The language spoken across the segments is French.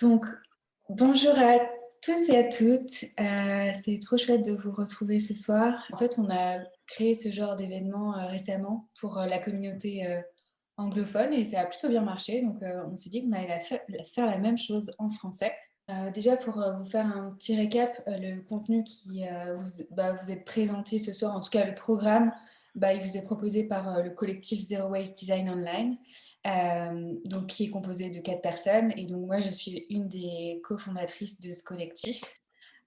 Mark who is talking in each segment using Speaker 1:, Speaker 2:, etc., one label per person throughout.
Speaker 1: Donc, bonjour à tous et à toutes. C'est trop chouette de vous retrouver ce soir. En fait, on a créé ce genre d'événement récemment pour la communauté anglophone et ça a plutôt bien marché. Donc, on s'est dit qu'on allait faire la même chose en français. Déjà, pour vous faire un petit récap, le contenu qui vous est présenté ce soir, en tout cas le programme, il vous est proposé par le collectif Zero Waste Design Online, donc, qui est composé de 4 personnes. Et donc, moi, je suis une des cofondatrices de ce collectif.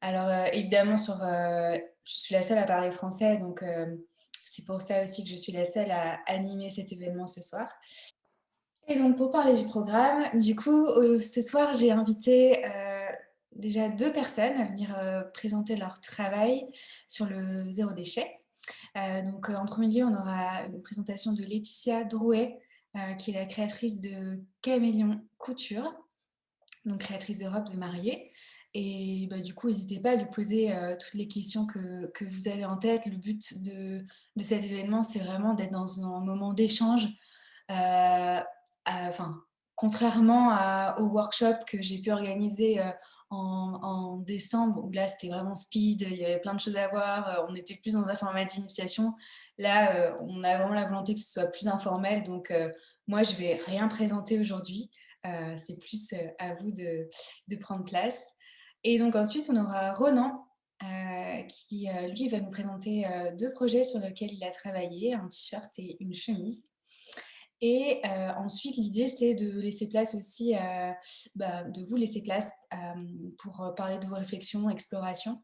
Speaker 1: Alors, évidemment, je suis la seule à parler français, donc c'est pour ça aussi que je suis la seule à animer cet événement ce soir. Et donc, pour parler du programme, du coup, ce soir, j'ai invité déjà 2 personnes à venir présenter leur travail sur le zéro déchet. Donc, en premier lieu, on aura une présentation de Laetitia Drouet, qui est la créatrice de Caméléon Couture, donc créatrice de robes de mariée. Et du coup, n'hésitez pas à lui poser toutes les questions que vous avez en tête. Le but de cet événement, c'est vraiment d'être dans un moment d'échange. Enfin, contrairement au workshop que j'ai pu organiser en décembre, où là c'était vraiment speed, il y avait plein de choses à voir, on était plus dans un format d'initiation. Là, on a vraiment la volonté que ce soit plus informel, donc moi je vais rien présenter aujourd'hui. C'est plus à vous de prendre place. Et donc ensuite, on aura Ronan qui, lui, va nous présenter 2 projets sur lesquels il a travaillé, un t-shirt et une chemise. Et ensuite, l'idée, c'est de laisser place aussi, de vous laisser place pour parler de vos réflexions, explorations.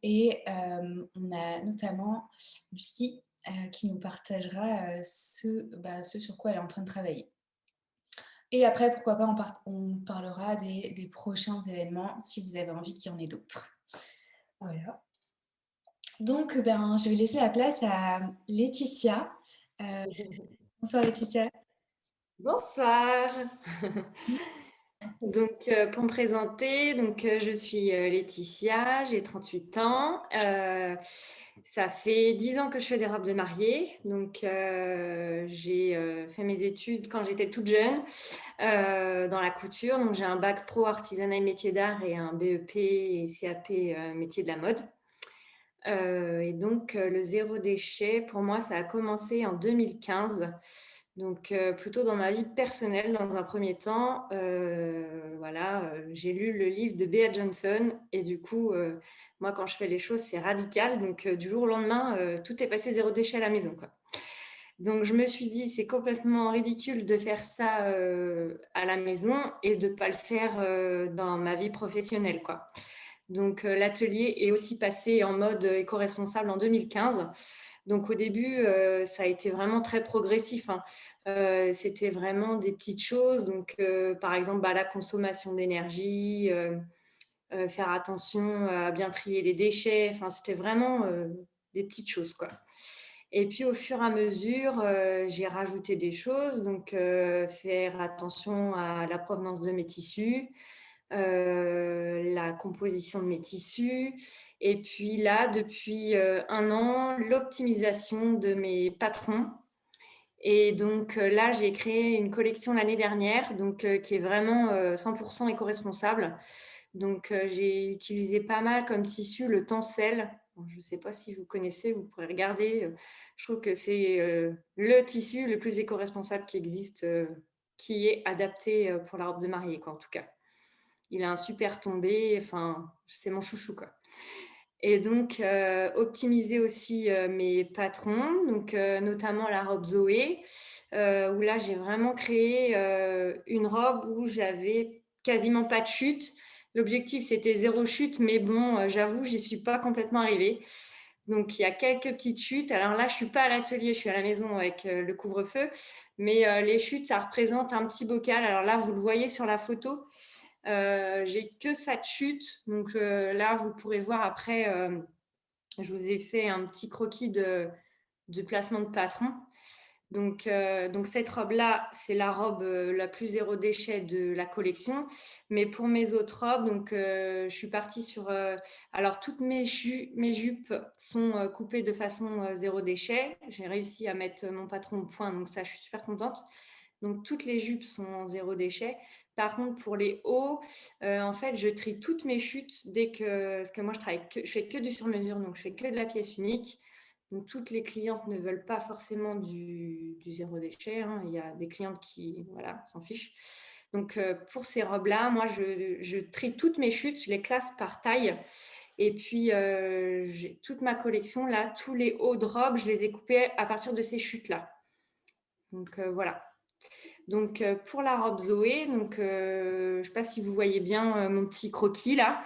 Speaker 1: Et on a notamment Lucie qui nous partagera ce sur quoi elle est en train de travailler. Et après, pourquoi pas, on parlera des prochains événements si vous avez envie qu'il y en ait d'autres. Voilà. Donc, je vais laisser la place à Laetitia. Euh, Bonsoir Laetitia.
Speaker 2: Bonsoir. Pour me présenter, je suis Laetitia, j'ai 38 ans. Ça fait 10 ans que je fais des robes de mariée. J'ai fait mes études quand j'étais toute jeune dans la couture. Donc, j'ai un bac pro artisanat et métier d'art et un BEP et CAP métier de la mode. Le zéro déchet, pour moi, ça a commencé en 2015. Plutôt dans ma vie personnelle, dans un premier temps, j'ai lu le livre de Bea Johnson et du coup, moi, quand je fais les choses, c'est radical. Du jour au lendemain, tout est passé zéro déchet à la maison, quoi. Donc, je me suis dit, c'est complètement ridicule de faire ça à la maison et de ne pas le faire dans ma vie professionnelle, quoi. L'atelier est aussi passé en mode éco-responsable en 2015. Donc, au début, ça a été vraiment très progressif, hein. C'était vraiment des petites choses. Par exemple, la consommation d'énergie, faire attention à bien trier les déchets. Enfin, c'était vraiment des petites choses, quoi. Et puis, au fur et à mesure, j'ai rajouté des choses. Faire attention à la provenance de mes tissus, la composition de mes tissus. Et puis là, depuis 1 an, l'optimisation de mes patrons. Et là, j'ai créé une collection l'année dernière, qui est vraiment 100% éco-responsable. J'ai utilisé pas mal comme tissu le tencel. Bon, je ne sais pas si vous connaissez, vous pourrez regarder. Je trouve que c'est le tissu le plus éco-responsable qui existe, qui est adapté pour la robe de mariée, quoi, en tout cas. Il a un super tombé, enfin, c'est mon chouchou, quoi. Et optimiser aussi mes patrons, notamment la robe Zoé, où là, j'ai vraiment créé une robe où j'avais quasiment pas de chute. L'objectif, c'était 0 chute, mais bon, j'avoue, j'y suis pas complètement arrivée. Donc, il y a quelques petites chutes. Alors là, je suis pas à l'atelier, je suis à la maison avec le couvre-feu. Mais les chutes, ça représente un petit bocal. Alors là, vous le voyez sur la photo. J'ai que ça de chute. Là, vous pourrez voir après, je vous ai fait un petit croquis de placement de patron. Cette robe-là, c'est la robe la plus zéro déchet de la collection. Mais pour mes autres robes, je suis partie sur... alors, toutes mes jupes sont coupées de façon zéro déchet. J'ai réussi à mettre mon patron au point, donc ça, je suis super contente. Donc, toutes les jupes sont en zéro déchet. Par contre, pour les hauts, en fait, je trie toutes mes chutes parce que moi, je fais que du sur-mesure, donc je fais que de la pièce unique. Donc, toutes les clientes ne veulent pas forcément du zéro déchet, hein. Il y a des clientes qui, voilà, s'en fichent. Donc, pour ces robes-là, moi, je trie toutes mes chutes, je les classe par taille. Et puis, j'ai toute ma collection, là, tous les hauts de robes, je les ai coupés à partir de ces chutes-là. Donc, voilà. Donc, pour la robe Zoé, donc, je ne sais pas si vous voyez bien mon petit croquis là.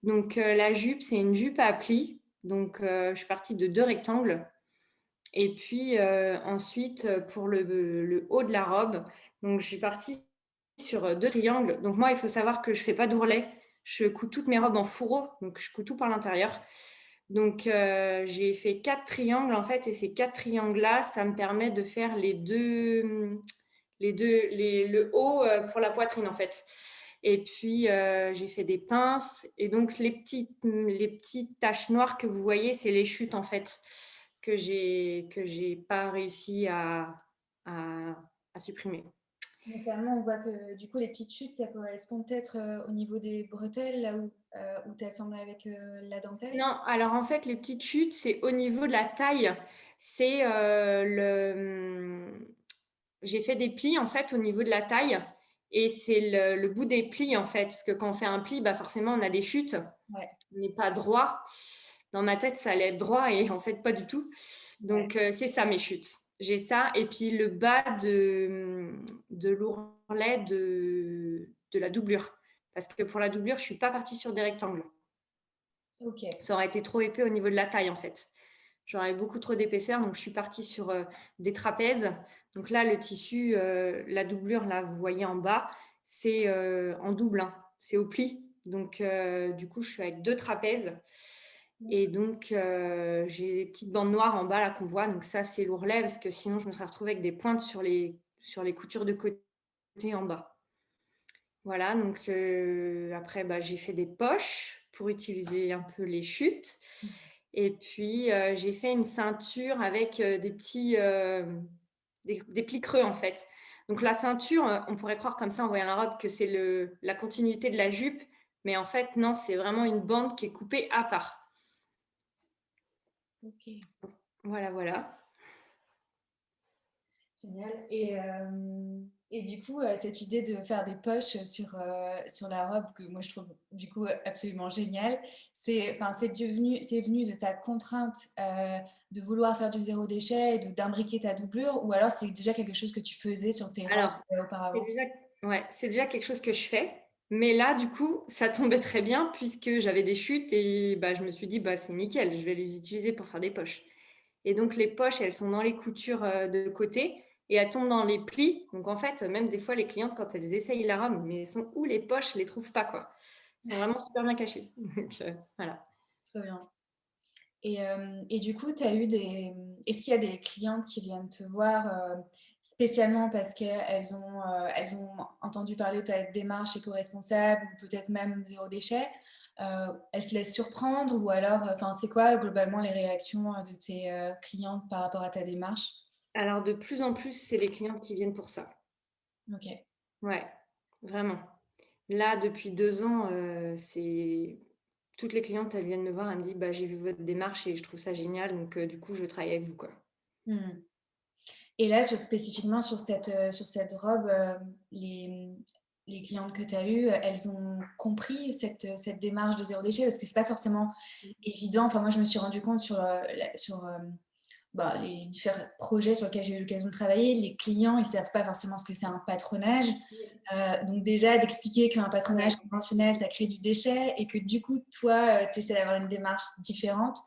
Speaker 2: Donc, la jupe, c'est une jupe à plis. Donc, je suis partie de 2 rectangles. Et puis, ensuite, pour le haut de la robe, donc, je suis partie sur 2 triangles. Donc, moi, il faut savoir que je ne fais pas d'ourlet. Je couds toutes mes robes en fourreau. Donc, je couds tout par l'intérieur. Donc, j'ai fait 4 triangles en fait. Et ces 4 triangles-là, ça me permet de faire le haut pour la poitrine en fait. Et puis j'ai fait des pinces et donc les petites taches noires que vous voyez, c'est les chutes en fait que j'ai pas réussi à, à supprimer.
Speaker 1: Notamment, on voit que du coup, les petites chutes, ça correspond peut-être au niveau des bretelles, là où tu assembles avec la dentelle.
Speaker 2: Non, alors en fait, les petites chutes, c'est au niveau de la taille. C'est j'ai fait des plis en fait au niveau de la taille et c'est le bout des plis en fait, parce que quand on fait un pli, bah forcément on a des chutes,
Speaker 1: Ouais,
Speaker 2: on n'est pas droit. Dans ma tête, ça allait être droit et en fait pas du tout.
Speaker 1: ouais.
Speaker 2: Donc c'est ça mes chutes. J'ai ça et puis le bas de l'ourlet de la doublure. Parce que pour la doublure, je suis pas partie sur des rectangles.
Speaker 1: Ok.
Speaker 2: Ça aurait été trop épais au niveau de la taille en fait. J'aurais beaucoup trop d'épaisseur, donc je suis partie sur des trapèzes. Donc là, le tissu, la doublure, là, vous voyez en bas, c'est en double, hein. C'est au pli. Donc du coup, je suis avec 2 trapèzes. Et donc, j'ai des petites bandes noires en bas là qu'on voit. Donc ça, c'est l'ourlet, parce que sinon, je me serais retrouvée avec des pointes sur les coutures de côté en bas. Voilà, donc après, bah, j'ai fait des poches pour utiliser un peu les chutes. Et puis, j'ai fait une ceinture avec des plis creux, en fait. Donc, la ceinture, on pourrait croire comme ça en voyant la robe que c'est la continuité de la jupe. Mais en fait, non, c'est vraiment une bande qui est coupée à part.
Speaker 1: Ok.
Speaker 2: Voilà, voilà.
Speaker 1: Génial. Et du coup, cette idée de faire des poches sur la robe, que moi je trouve du coup absolument géniale, c'est venu de ta contrainte de vouloir faire du zéro déchet et d'imbriquer ta doublure, ou alors c'est déjà quelque chose que tu faisais sur tes robes
Speaker 2: Alors, c'est
Speaker 1: auparavant?
Speaker 2: déjà, ouais, c'est déjà quelque chose que je fais. Mais là, du coup, ça tombait très bien puisque j'avais des chutes et bah, je me suis dit, bah, c'est nickel, je vais les utiliser pour faire des poches. Et donc, les poches, elles sont dans les coutures de côté et elles tombent dans les plis. Donc, en fait, même des fois, les clientes, quand elles essayent la robe, mais elles sont où les poches, je les trouve pas, quoi. Elles sont vraiment super bien cachées. Donc, voilà.
Speaker 1: Très bien. Et du coup, est-ce qu'il y a des clientes qui viennent te voir spécialement parce elles ont entendu parler de ta démarche éco-responsable ou peut-être même zéro déchet? Elles se laissent surprendre ou alors, enfin, c'est quoi globalement les réactions de tes clientes par rapport à ta démarche?
Speaker 2: Alors, de plus en plus, c'est les clientes qui viennent pour ça.
Speaker 1: Ok.
Speaker 2: Ouais, vraiment. Là, depuis 2 ans, c'est toutes les clientes, elles viennent me voir, elles me disent, bah, j'ai vu votre démarche et je trouve ça génial, donc du coup, je veux travailler avec vous, quoi.
Speaker 1: Hmm. Et là, spécifiquement sur cette robe, les clientes que tu as eues, elles ont compris cette démarche de zéro déchet parce que c'est pas forcément évident. Enfin, moi, je me suis rendu compte sur les différents projets sur lesquels j'ai eu l'occasion de travailler. Les clients, ils savent pas forcément ce que c'est un patronage. Donc déjà, d'expliquer qu'un patronage
Speaker 2: Ouais.
Speaker 1: conventionnel, ça crée du déchet et que du coup, toi, tu essaies d'avoir une démarche différente.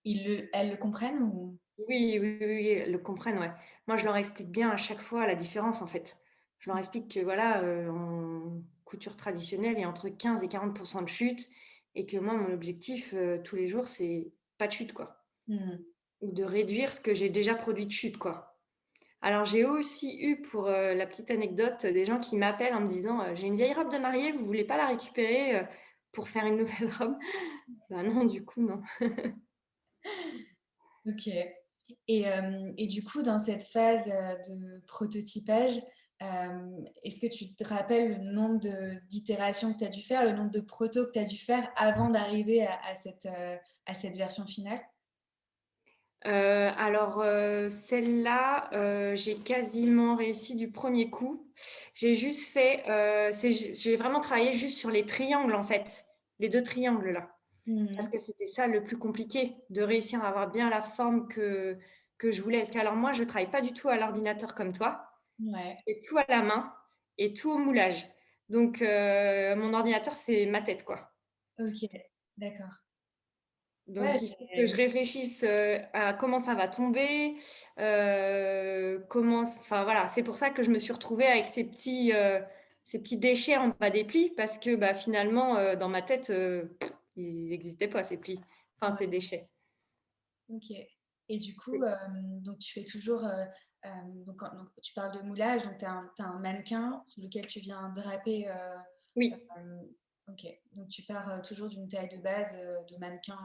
Speaker 1: Elles le comprennent ou...
Speaker 2: Oui, oui, oui, oui, elles le comprennent, ouais. Moi, je leur explique bien à chaque fois la différence, en fait. Je leur explique que, voilà, en couture traditionnelle, il y a entre 15 et 40% de chute et que moi, mon objectif, tous les jours, c'est pas de chute, quoi.
Speaker 1: Hmm.
Speaker 2: Ou de réduire ce que j'ai déjà produit de chute, quoi. Alors, j'ai aussi eu, pour la petite anecdote, des gens qui m'appellent en me disant j'ai une vieille robe de mariée, vous voulez pas la récupérer pour faire une nouvelle robe? Ben non, du coup, non.
Speaker 1: Ok. Et du coup, dans cette phase de prototypage, Est-ce que tu te rappelles le nombre d'itérations que tu as dû faire, le nombre de protos que tu as dû faire avant d'arriver à cette version finale?
Speaker 2: Alors, celle-là, j'ai quasiment réussi du premier coup. J'ai juste fait, j'ai vraiment travaillé juste sur les triangles en fait, les 2 triangles là. Parce
Speaker 1: Mmh.
Speaker 2: que c'était ça le plus compliqué, de réussir à avoir bien la forme que je voulais. Parce que alors moi, je travaille pas du tout à l'ordinateur comme toi.
Speaker 1: Ouais,
Speaker 2: Je fais tout à la main et tout au moulage. Donc, mon ordinateur, c'est ma tête, quoi.
Speaker 1: OK, d'accord. Ouais,
Speaker 2: Donc il faut que je réfléchisse, à comment ça va tomber, enfin voilà, c'est pour ça que je me suis retrouvée avec ces petits déchets en bas des plis parce que, bah, finalement, dans ma tête, ils n'existaient pas ces plis, enfin
Speaker 1: ouais,
Speaker 2: ces déchets.
Speaker 1: OK. Et du coup,
Speaker 2: C'est
Speaker 1: donc tu fais toujours, donc tu parles de moulage, donc tu as un mannequin sur lequel tu viens draper,
Speaker 2: oui,
Speaker 1: OK. Donc tu pars, toujours d'une taille de base, de mannequin,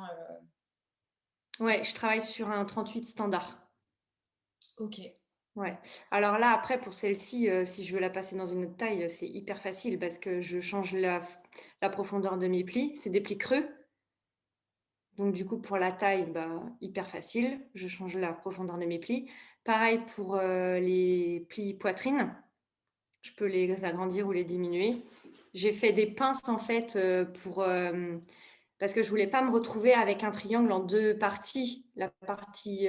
Speaker 2: ouais, je travaille sur un 38 standard.
Speaker 1: OK.
Speaker 2: Ouais. Alors là, après, pour celle-ci, si je veux la passer dans une autre taille, c'est hyper facile parce que je change la profondeur de mes plis. C'est des plis creux. Donc du coup, pour la taille, bah, hyper facile. Je change la profondeur de mes plis. Pareil pour, les plis poitrine. Je peux les agrandir ou les diminuer. J'ai fait des pinces, en fait, parce que je voulais pas me retrouver avec un triangle en 2 parties. La partie,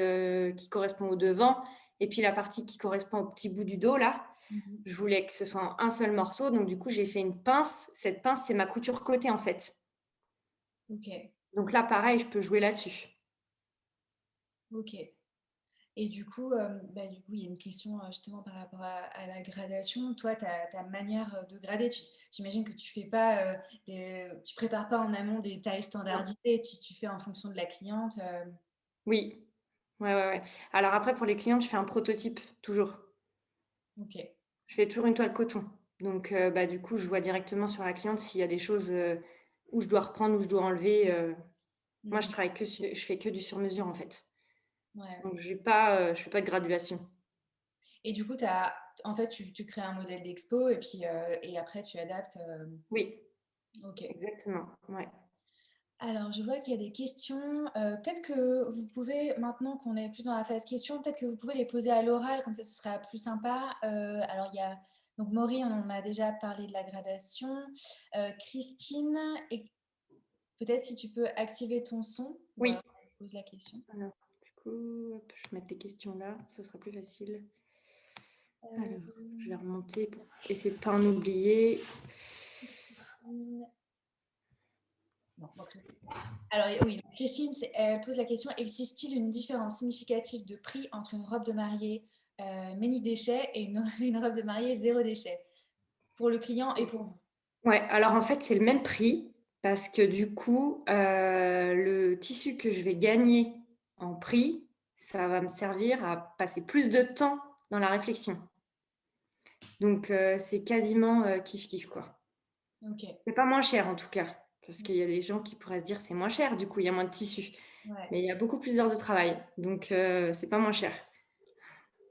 Speaker 2: qui correspond au devant et puis la partie qui correspond au petit bout du dos, là.
Speaker 1: Mmh.
Speaker 2: Je voulais que ce soit un seul morceau, donc du coup, j'ai fait une pince. Cette pince, c'est ma couture côté, en fait.
Speaker 1: OK,
Speaker 2: Donc là, pareil, je peux jouer là-dessus.
Speaker 1: OK. Et du coup, il y a une question, justement par rapport à la gradation. Toi, ta manière, de grader, j'imagine que tu fais pas, tu prépares pas en amont des tailles
Speaker 2: Non.
Speaker 1: standardisées, tu fais en fonction de la cliente,
Speaker 2: Oui. Ouais, ouais, ouais. Alors après, pour les clientes, je fais un prototype, toujours.
Speaker 1: OK.
Speaker 2: Je fais toujours une toile coton. Donc, bah, du coup, je vois directement sur la cliente s'il y a des choses, où je dois reprendre, où je dois enlever. Moi,
Speaker 1: Mmh.
Speaker 2: je fais que du sur-mesure, en fait.
Speaker 1: Ouais, ouais.
Speaker 2: Donc, je fais pas de graduation.
Speaker 1: Et du coup, en fait, tu crées un modèle d'expo et puis, et après tu adaptes,
Speaker 2: Oui,
Speaker 1: OK.
Speaker 2: exactement. Ouais.
Speaker 1: Alors, je vois qu'il y a des questions. Peut-être que vous pouvez, maintenant qu'on est plus dans la phase questions, peut-être que vous pouvez les poser à l'oral, comme ça ce sera plus sympa. Alors, il y a donc Maury, on en a déjà parlé de la gradation. Christine, et peut-être si tu peux activer ton son. Voilà,
Speaker 2: Oui.
Speaker 1: je pose la question.
Speaker 2: Alors, du coup, hop, je vais mettre les questions là, ça sera plus facile. Alors, je vais remonter pour essayer de pas en oublier.
Speaker 1: Christine. Non, bon, Christine. Alors oui, donc Christine, elle pose la question, existe-t-il une différence significative de prix entre une robe de mariée mini déchet et une robe de mariée zéro déchet pour le client et pour vous?
Speaker 2: Ouais, alors en fait, c'est le même prix parce que du coup, le tissu que je vais gagner en prix, ça va me servir à passer plus de temps dans la réflexion. Donc, c'est quasiment, kiff-kiff, quoi.
Speaker 1: Ok,
Speaker 2: C'est pas moins cher en tout cas, parce qu'il y a des gens qui pourraient se dire: «C'est moins cher, du coup, il y a moins de tissu».
Speaker 1: ouais.
Speaker 2: Mais il y a beaucoup plus d'heures de travail, donc c'est pas moins cher.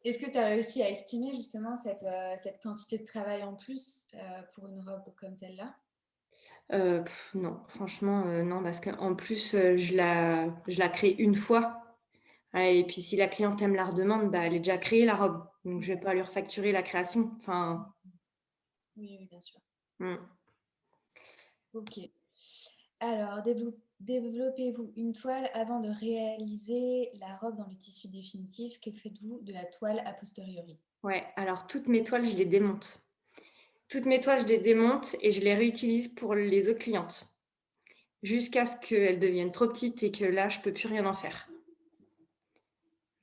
Speaker 1: Est-ce que tu as réussi à estimer justement cette quantité de travail en plus pour une robe comme celle-là?
Speaker 2: Non, franchement, non, parce qu'en plus, je la crée une fois. Ouais, et puis si la cliente, elle me la redemande, bah, elle est déjà créée la robe, donc je vais pas lui refacturer la création. Enfin,
Speaker 1: Oui, oui, bien sûr.
Speaker 2: mmh.
Speaker 1: Ok. Alors, développez-vous une toile avant de réaliser la robe dans le tissu définitif. Que faites-vous de la toile a posteriori?
Speaker 2: Ouais, alors toutes mes toiles, je les démonte. Toutes mes toiles, je les démonte et je les réutilise pour les autres clientes, jusqu'à ce qu'elles deviennent trop petites et que là, je peux plus rien en faire.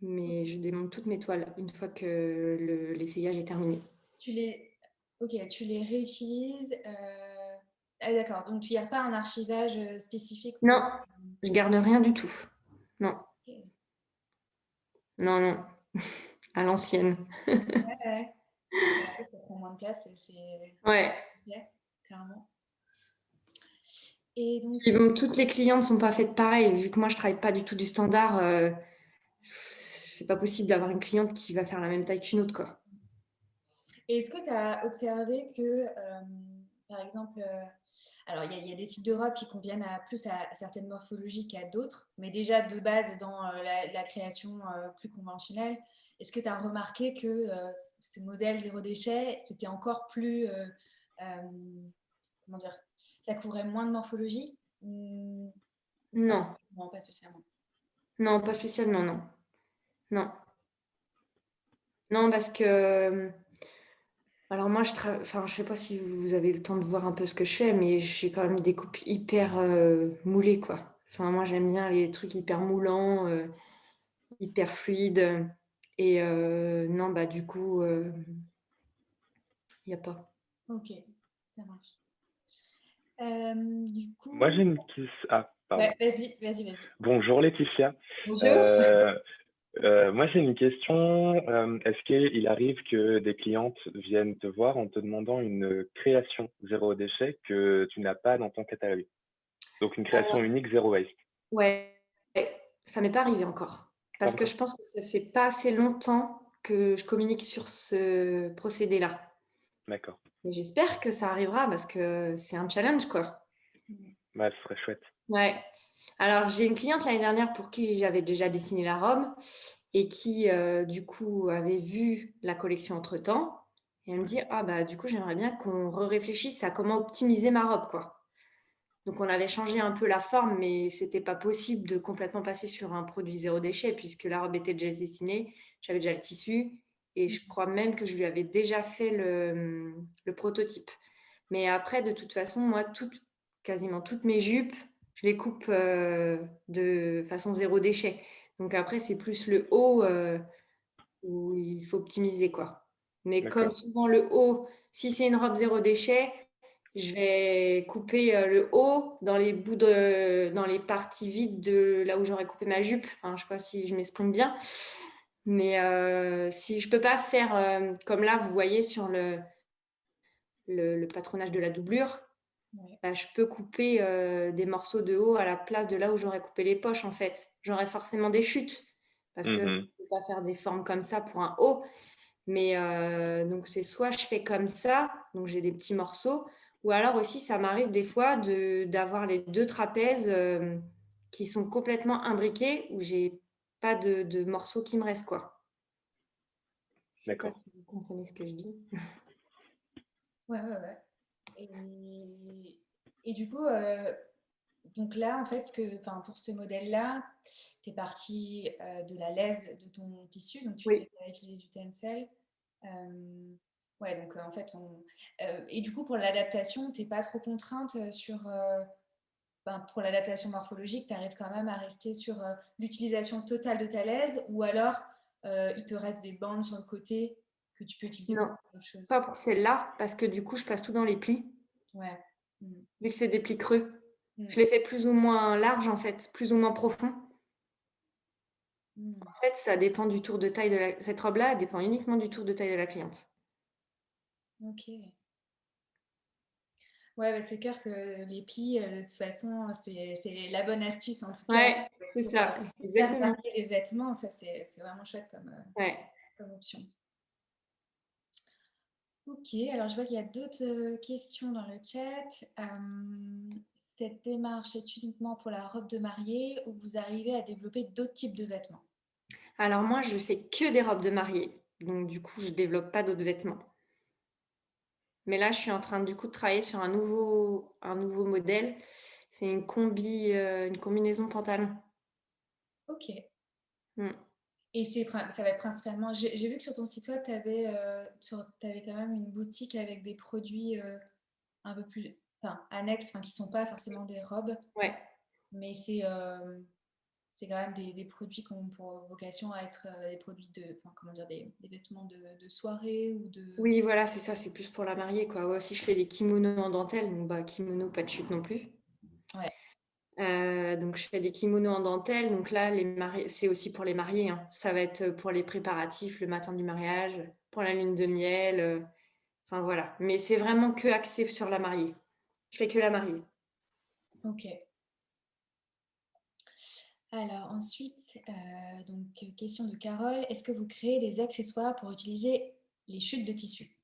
Speaker 2: Mais je démonte toutes mes toiles une fois que l'essayage est terminé.
Speaker 1: Tu les, ok, tu les réutilises. Ah, d'accord. Donc tu n'y as pas un archivage spécifique
Speaker 2: Non,
Speaker 1: pour.
Speaker 2: je garde rien du tout. Non,
Speaker 1: Ok.
Speaker 2: non, non, à l'ancienne.
Speaker 1: Ouais, ouais. Ouais, ça prend moins de place,
Speaker 2: Ouais.
Speaker 1: ouais, clairement. Et donc,
Speaker 2: Puis bon, toutes les clientes sont pas faites pareil. Vu que moi, je travaille pas du tout du standard, c'est pas possible d'avoir une cliente qui va faire la même taille qu'une autre, quoi.
Speaker 1: Et est-ce que tu as observé que, par exemple, alors il y a des types de robes qui conviennent plus à certaines morphologies qu'à d'autres, mais déjà de base dans la création plus conventionnelle, est-ce que tu as remarqué que ce modèle zéro déchet, c'était encore plus, euh, comment dire, ça couvrait moins de morphologie?
Speaker 2: Non,
Speaker 1: Non, pas spécialement.
Speaker 2: non, pas spécialement, non. Non, non, parce que alors moi, enfin, je sais pas si vous avez le temps de voir un peu ce que je fais, mais j'ai quand même des coupes hyper moulées, quoi. Enfin, moi, j'aime bien les trucs hyper moulants, hyper fluides. Et non, bah du coup, il n'y a pas.
Speaker 1: Ok, ça marche. Du
Speaker 3: Moi,
Speaker 1: coup,
Speaker 3: j'ai une question. Ah, pardon.
Speaker 1: ouais, vas-y, vas-y, vas-y.
Speaker 3: Bonjour Laetitia.
Speaker 1: Bonjour.
Speaker 3: Euh, Moi, j'ai une question. Est-ce qu'il arrive que des clientes viennent te voir en te demandant une création zéro déchet que tu n'as pas dans ton catalogue? Donc, une création unique zéro waste.
Speaker 2: Ouais, ça m'est pas arrivé encore.
Speaker 3: Pas
Speaker 2: Parce que
Speaker 3: encore?
Speaker 2: je pense que ça fait pas assez longtemps que je communique sur ce procédé-là.
Speaker 3: D'accord.
Speaker 2: Mais j'espère que ça arrivera parce que c'est un challenge, quoi.
Speaker 3: Bah, ce serait chouette.
Speaker 2: Ouais. Alors, j'ai une cliente l'année dernière pour qui j'avais déjà dessiné la robe et qui, du coup, avait vu la collection entre-temps. Et elle me dit, ah bah, du coup, j'aimerais bien qu'on réfléchisse à comment optimiser ma robe, quoi. Donc, on avait changé un peu la forme, mais c'était pas possible de complètement passer sur un produit zéro déchet puisque la robe était déjà dessinée, j'avais déjà le tissu et je crois même que je lui avais déjà fait le prototype. Mais après, de toute façon, moi, quasiment toutes mes jupes, je les coupe de façon zéro déchet. Donc après, c'est plus le haut où il faut optimiser, quoi. Mais comme
Speaker 3: D'accord.
Speaker 2: souvent le haut, si c'est une robe zéro déchet, je vais couper le haut dans dans les parties vides de là où j'aurais coupé ma jupe. Enfin, je sais pas si je m'exprime bien. Mais si je peux pas faire comme là, vous voyez sur le patronage de la doublure,
Speaker 1: Ouais.
Speaker 2: bah, je peux couper des morceaux de haut à la place de là où j'aurais coupé les poches, en fait. J'aurais forcément des chutes parce que je
Speaker 3: Mhm.
Speaker 2: ne peux pas faire des formes comme ça pour un haut. Mais donc, c'est soit je fais comme ça, donc j'ai des petits morceaux, ou alors aussi, ça m'arrive des fois d'avoir les deux trapèzes qui sont complètement imbriqués, où j'ai pas de morceaux qui me restent, quoi. Je sais pas
Speaker 3: D'accord.
Speaker 2: si vous comprenez ce que je dis.
Speaker 1: Ouais, ouais, ouais. Et du coup, donc là, en fait, enfin, pour ce modèle-là, tu es parti de la laise de ton tissu, donc tu disais
Speaker 2: Oui.
Speaker 1: que tu as utilisé du tencel. Ouais, donc en fait, et du coup, pour l'adaptation, t'es pas trop contrainte pour l'adaptation morphologique, tu arrives quand même à rester sur l'utilisation totale de ta laise, ou alors il te reste des bandes sur le côté que tu peux utiliser
Speaker 2: Non,
Speaker 1: pour autre chose.
Speaker 2: pas pour celle-là, parce que du coup, je passe tout dans les plis,
Speaker 1: Ouais. Mm.
Speaker 2: vu que c'est des plis creux.
Speaker 1: Mm.
Speaker 2: Je les fais plus ou moins larges, en fait, plus ou moins profonds.
Speaker 1: Mm.
Speaker 2: En fait, ça dépend du tour de taille de cette robe-là, elle dépend uniquement du tour de taille de la cliente.
Speaker 1: Ok. Ouais, bah, c'est clair que les plis, de toute façon, c'est la bonne astuce en tout cas
Speaker 2: Ouais, c'est
Speaker 1: pour
Speaker 2: ça,
Speaker 1: faire
Speaker 2: exactement.
Speaker 1: varier les vêtements. Ça, c'est vraiment chouette
Speaker 2: Ouais.
Speaker 1: comme option. Ok, alors je vois qu'il y a d'autres questions dans le chat. Cette démarche est uniquement pour la robe de mariée ou vous arrivez à développer d'autres types de vêtements?
Speaker 2: Alors moi, je fais que des robes de mariée, donc du coup, je développe pas d'autres vêtements. Mais là, je suis en train du coup de travailler sur un nouveau modèle. C'est une combinaison pantalon.
Speaker 1: Ok.
Speaker 2: Mm.
Speaker 1: Et ça va être principalement. J'ai vu que sur ton site web, tu avais, quand même une boutique avec des produits un peu plus enfin, annexes, enfin, qui ne sont pas forcément des robes,
Speaker 2: Ouais.
Speaker 1: mais c'est quand même des produits qui ont pour vocation à être des produits enfin, comment dire, des vêtements de soirée ou de.
Speaker 2: Oui, voilà, c'est ça, c'est plus pour la mariée, quoi. Ouais, aussi, je fais des kimonos en dentelle, donc bah, kimono, pas de chute non plus.
Speaker 1: Ouais,
Speaker 2: Donc, je fais des kimonos en dentelle. Donc là, c'est aussi pour les mariés, hein. Ça va être pour les préparatifs, le matin du mariage, pour la lune de miel. Enfin, voilà. Mais c'est vraiment que axé sur la mariée. Je fais que la mariée.
Speaker 1: ok. Alors ensuite, donc question de Carole, est-ce que vous créez des accessoires pour utiliser les chutes de tissu?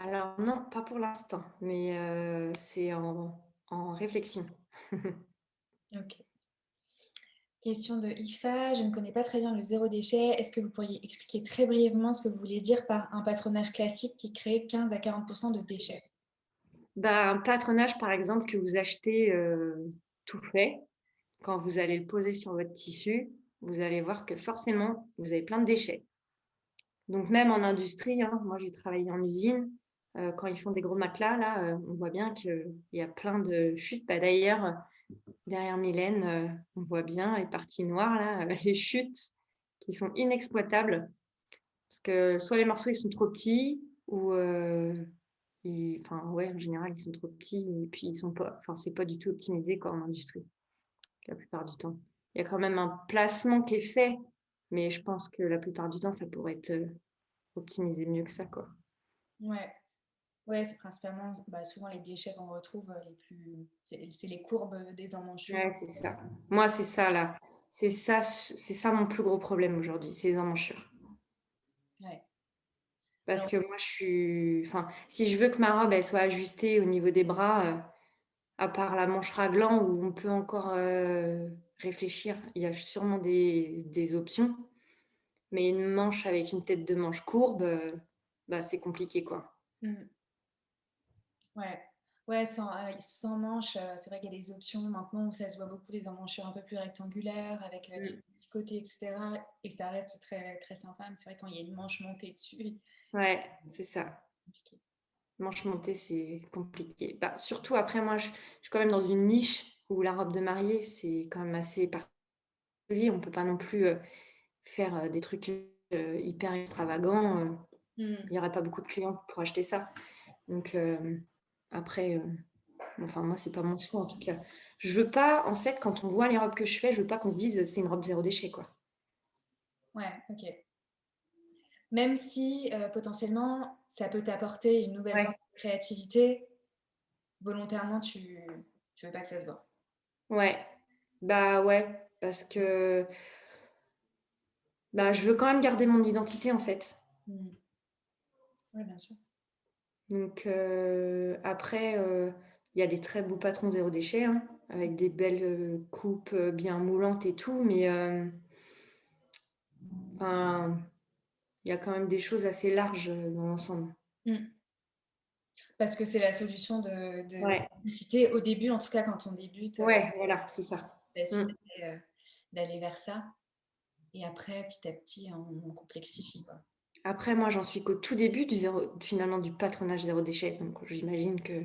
Speaker 2: Alors non, pas pour l'instant, mais c'est en réflexion.
Speaker 1: Ok. Question de IFA, je ne connais pas très bien le zéro déchet. Est-ce que vous pourriez expliquer très brièvement ce que vous voulez dire par un patronage classique qui crée 15 à 40% de déchets?
Speaker 2: Un patronage, par exemple, que vous achetez tout fait, quand vous allez le poser sur votre tissu, vous allez voir que forcément, vous avez plein de déchets. Donc même en industrie, hein, moi j'ai travaillé en usine, quand ils font des gros matelas, là, on voit bien qu'il y a plein de chutes. D'ailleurs, derrière Mylène, on voit bien les parties noires, là, les chutes qui sont inexploitables. Parce que soit les morceaux ils sont trop petits, ou en général ils sont trop petits, et puis ils sont pas, c'est pas du tout optimisé quoi, en industrie, la plupart du temps. Il y a quand même un placement qui est fait, mais je pense que la plupart du temps ça pourrait être optimisé mieux que ça, quoi.
Speaker 1: Ouais, ouais, c'est principalement souvent les déchets qu'on retrouve les plus. C'est les courbes des emmanchures.
Speaker 2: Ouais, c'est ça. Moi, c'est ça, là. C'est ça mon plus gros problème aujourd'hui, c'est les emmanchures.
Speaker 1: Ouais.
Speaker 2: Parce
Speaker 1: Alors,
Speaker 2: que moi, si je veux que ma robe, elle soit ajustée au niveau des bras, à part la manche raglan où on peut encore réfléchir, il y a sûrement des options. Mais une manche avec une tête de manche courbe, c'est compliqué, quoi.
Speaker 1: ouais. Ouais, sans manches, c'est vrai qu'il y a des options maintenant où ça se voit beaucoup, des emmanchures un peu plus rectangulaires avec des petits côtés, etc. Et ça reste très, très sympa. Mais c'est vrai quand il y a une manche montée dessus,
Speaker 2: Ouais, c'est ça.
Speaker 1: c'est compliqué.
Speaker 2: Manche montée, c'est compliqué. Surtout après, moi, je suis quand même dans une niche où la robe de mariée, c'est quand même assez particulier. On ne peut pas non plus faire des trucs hyper extravagants. Il n'y aurait pas beaucoup de clients pour acheter ça. Donc, après, moi, c'est pas mon choix en tout cas. Je veux pas, en fait, quand on voit les robes que je fais, je veux pas qu'on se dise c'est une robe zéro déchet, quoi.
Speaker 1: Ouais, ok. Même si potentiellement ça peut t'apporter une nouvelle forme
Speaker 2: Ouais,
Speaker 1: de créativité, volontairement tu veux pas que ça se voit.
Speaker 2: ouais. Ouais, parce que je veux quand même garder mon identité, en fait.
Speaker 1: Oui, bien sûr.
Speaker 2: Donc après, il y a des très beaux patrons zéro déchet, hein, avec des belles coupes bien moulantes et tout, mais il y a quand même des choses assez larges dans l'ensemble.
Speaker 1: Parce que c'est la solution de
Speaker 2: Ouais,
Speaker 1: simplicité au début, en tout cas quand on débute,
Speaker 2: ouais, voilà, c'est ça.
Speaker 1: c'est
Speaker 2: Mm.
Speaker 1: facile d'aller vers ça. Et après, petit à petit, on complexifie, quoi.
Speaker 2: Après, moi, j'en suis qu'au tout début finalement du patronage zéro déchet, donc j'imagine que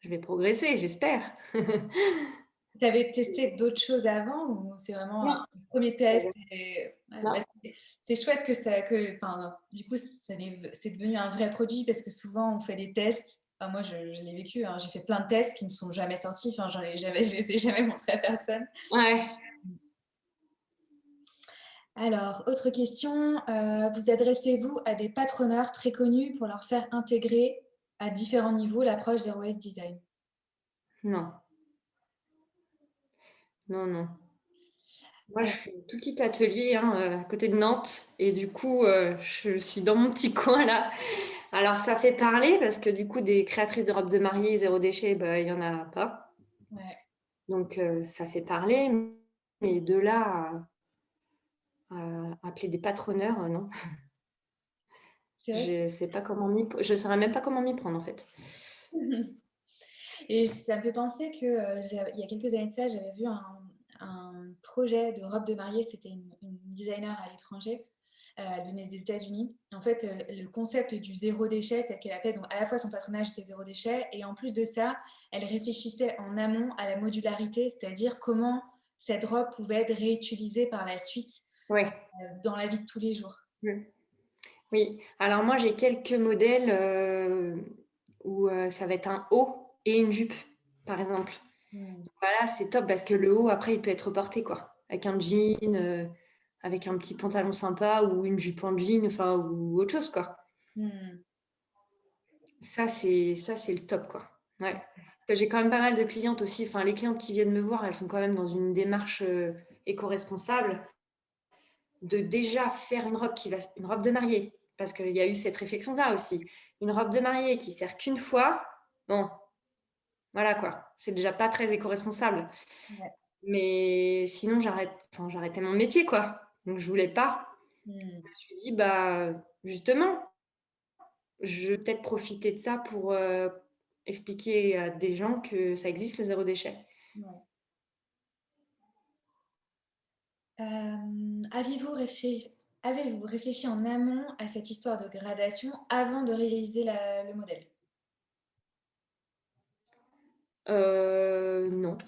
Speaker 2: je vais progresser, j'espère.
Speaker 1: Tu avais testé d'autres choses avant ou c'est vraiment un
Speaker 2: Non,
Speaker 1: premier test et... Ouais,
Speaker 2: non.
Speaker 1: c'est chouette enfin, du coup, c'est devenu un vrai produit parce que souvent on fait des tests. Enfin, moi, je l'ai vécu, hein, j'ai fait plein de tests qui ne sont jamais sortis. Enfin, je les ai jamais montrés à personne.
Speaker 2: Ouais.
Speaker 1: Alors, autre question, vous adressez-vous à des patroneurs très connus pour leur faire intégrer à différents niveaux l'approche Zero Waste Design?
Speaker 2: Non, non, non. Moi, je
Speaker 1: Alors,
Speaker 2: suis un tout petit atelier hein, à côté de Nantes et du coup, je suis dans mon petit coin là. Alors, ça fait parler parce que du coup, des créatrices de robes de mariée zéro déchet, il n'y en a pas.
Speaker 1: ouais.
Speaker 2: Donc, ça fait parler, mais de là à appeler des patroneurs, non.
Speaker 1: C'est vrai
Speaker 2: Je sais pas je saurais même pas comment m'y prendre en fait.
Speaker 1: que... Et ça me fait penser que il y a quelques années de ça, j'avais vu un projet de robe de mariée. C'était une designer à l'étranger. Elle venait des États-Unis. En fait, le concept du zéro déchet, tel qu'elle appelait, donc à la fois son patronage c'était zéro déchet, et en plus de ça, elle réfléchissait en amont à la modularité, c'est-à-dire comment cette robe pouvait être réutilisée par la suite
Speaker 2: Oui.
Speaker 1: dans la vie de tous les jours.
Speaker 2: Oui. Alors moi, j'ai quelques modèles où ça va être un haut et une jupe, par exemple. Voilà, c'est top parce que le haut, après, il peut être porté, quoi. Avec un jean, avec un petit pantalon sympa ou une jupe en jean, ou autre chose, quoi. Ça, c'est le top, quoi. Ouais. Parce que j'ai quand même pas mal de clientes aussi. Enfin, les clientes qui viennent me voir, elles sont quand même dans une démarche éco-responsable de déjà faire une robe de mariée. Parce qu'il y a eu cette réflexion-là aussi. une robe de mariée qui sert qu'une fois, bon, voilà quoi, c'est déjà pas très éco-responsable.
Speaker 1: Ouais.
Speaker 2: Mais sinon, j'arrêtais mon métier, quoi. Donc, je voulais pas.
Speaker 1: Mmh.
Speaker 2: Je me suis dit, bah, justement, je vais peut-être profiter de ça pour expliquer à des gens que ça existe le zéro déchet.
Speaker 1: Ouais. Avez-vous réfléchi en amont à cette histoire de gradation avant de réaliser le modèle?
Speaker 2: Non.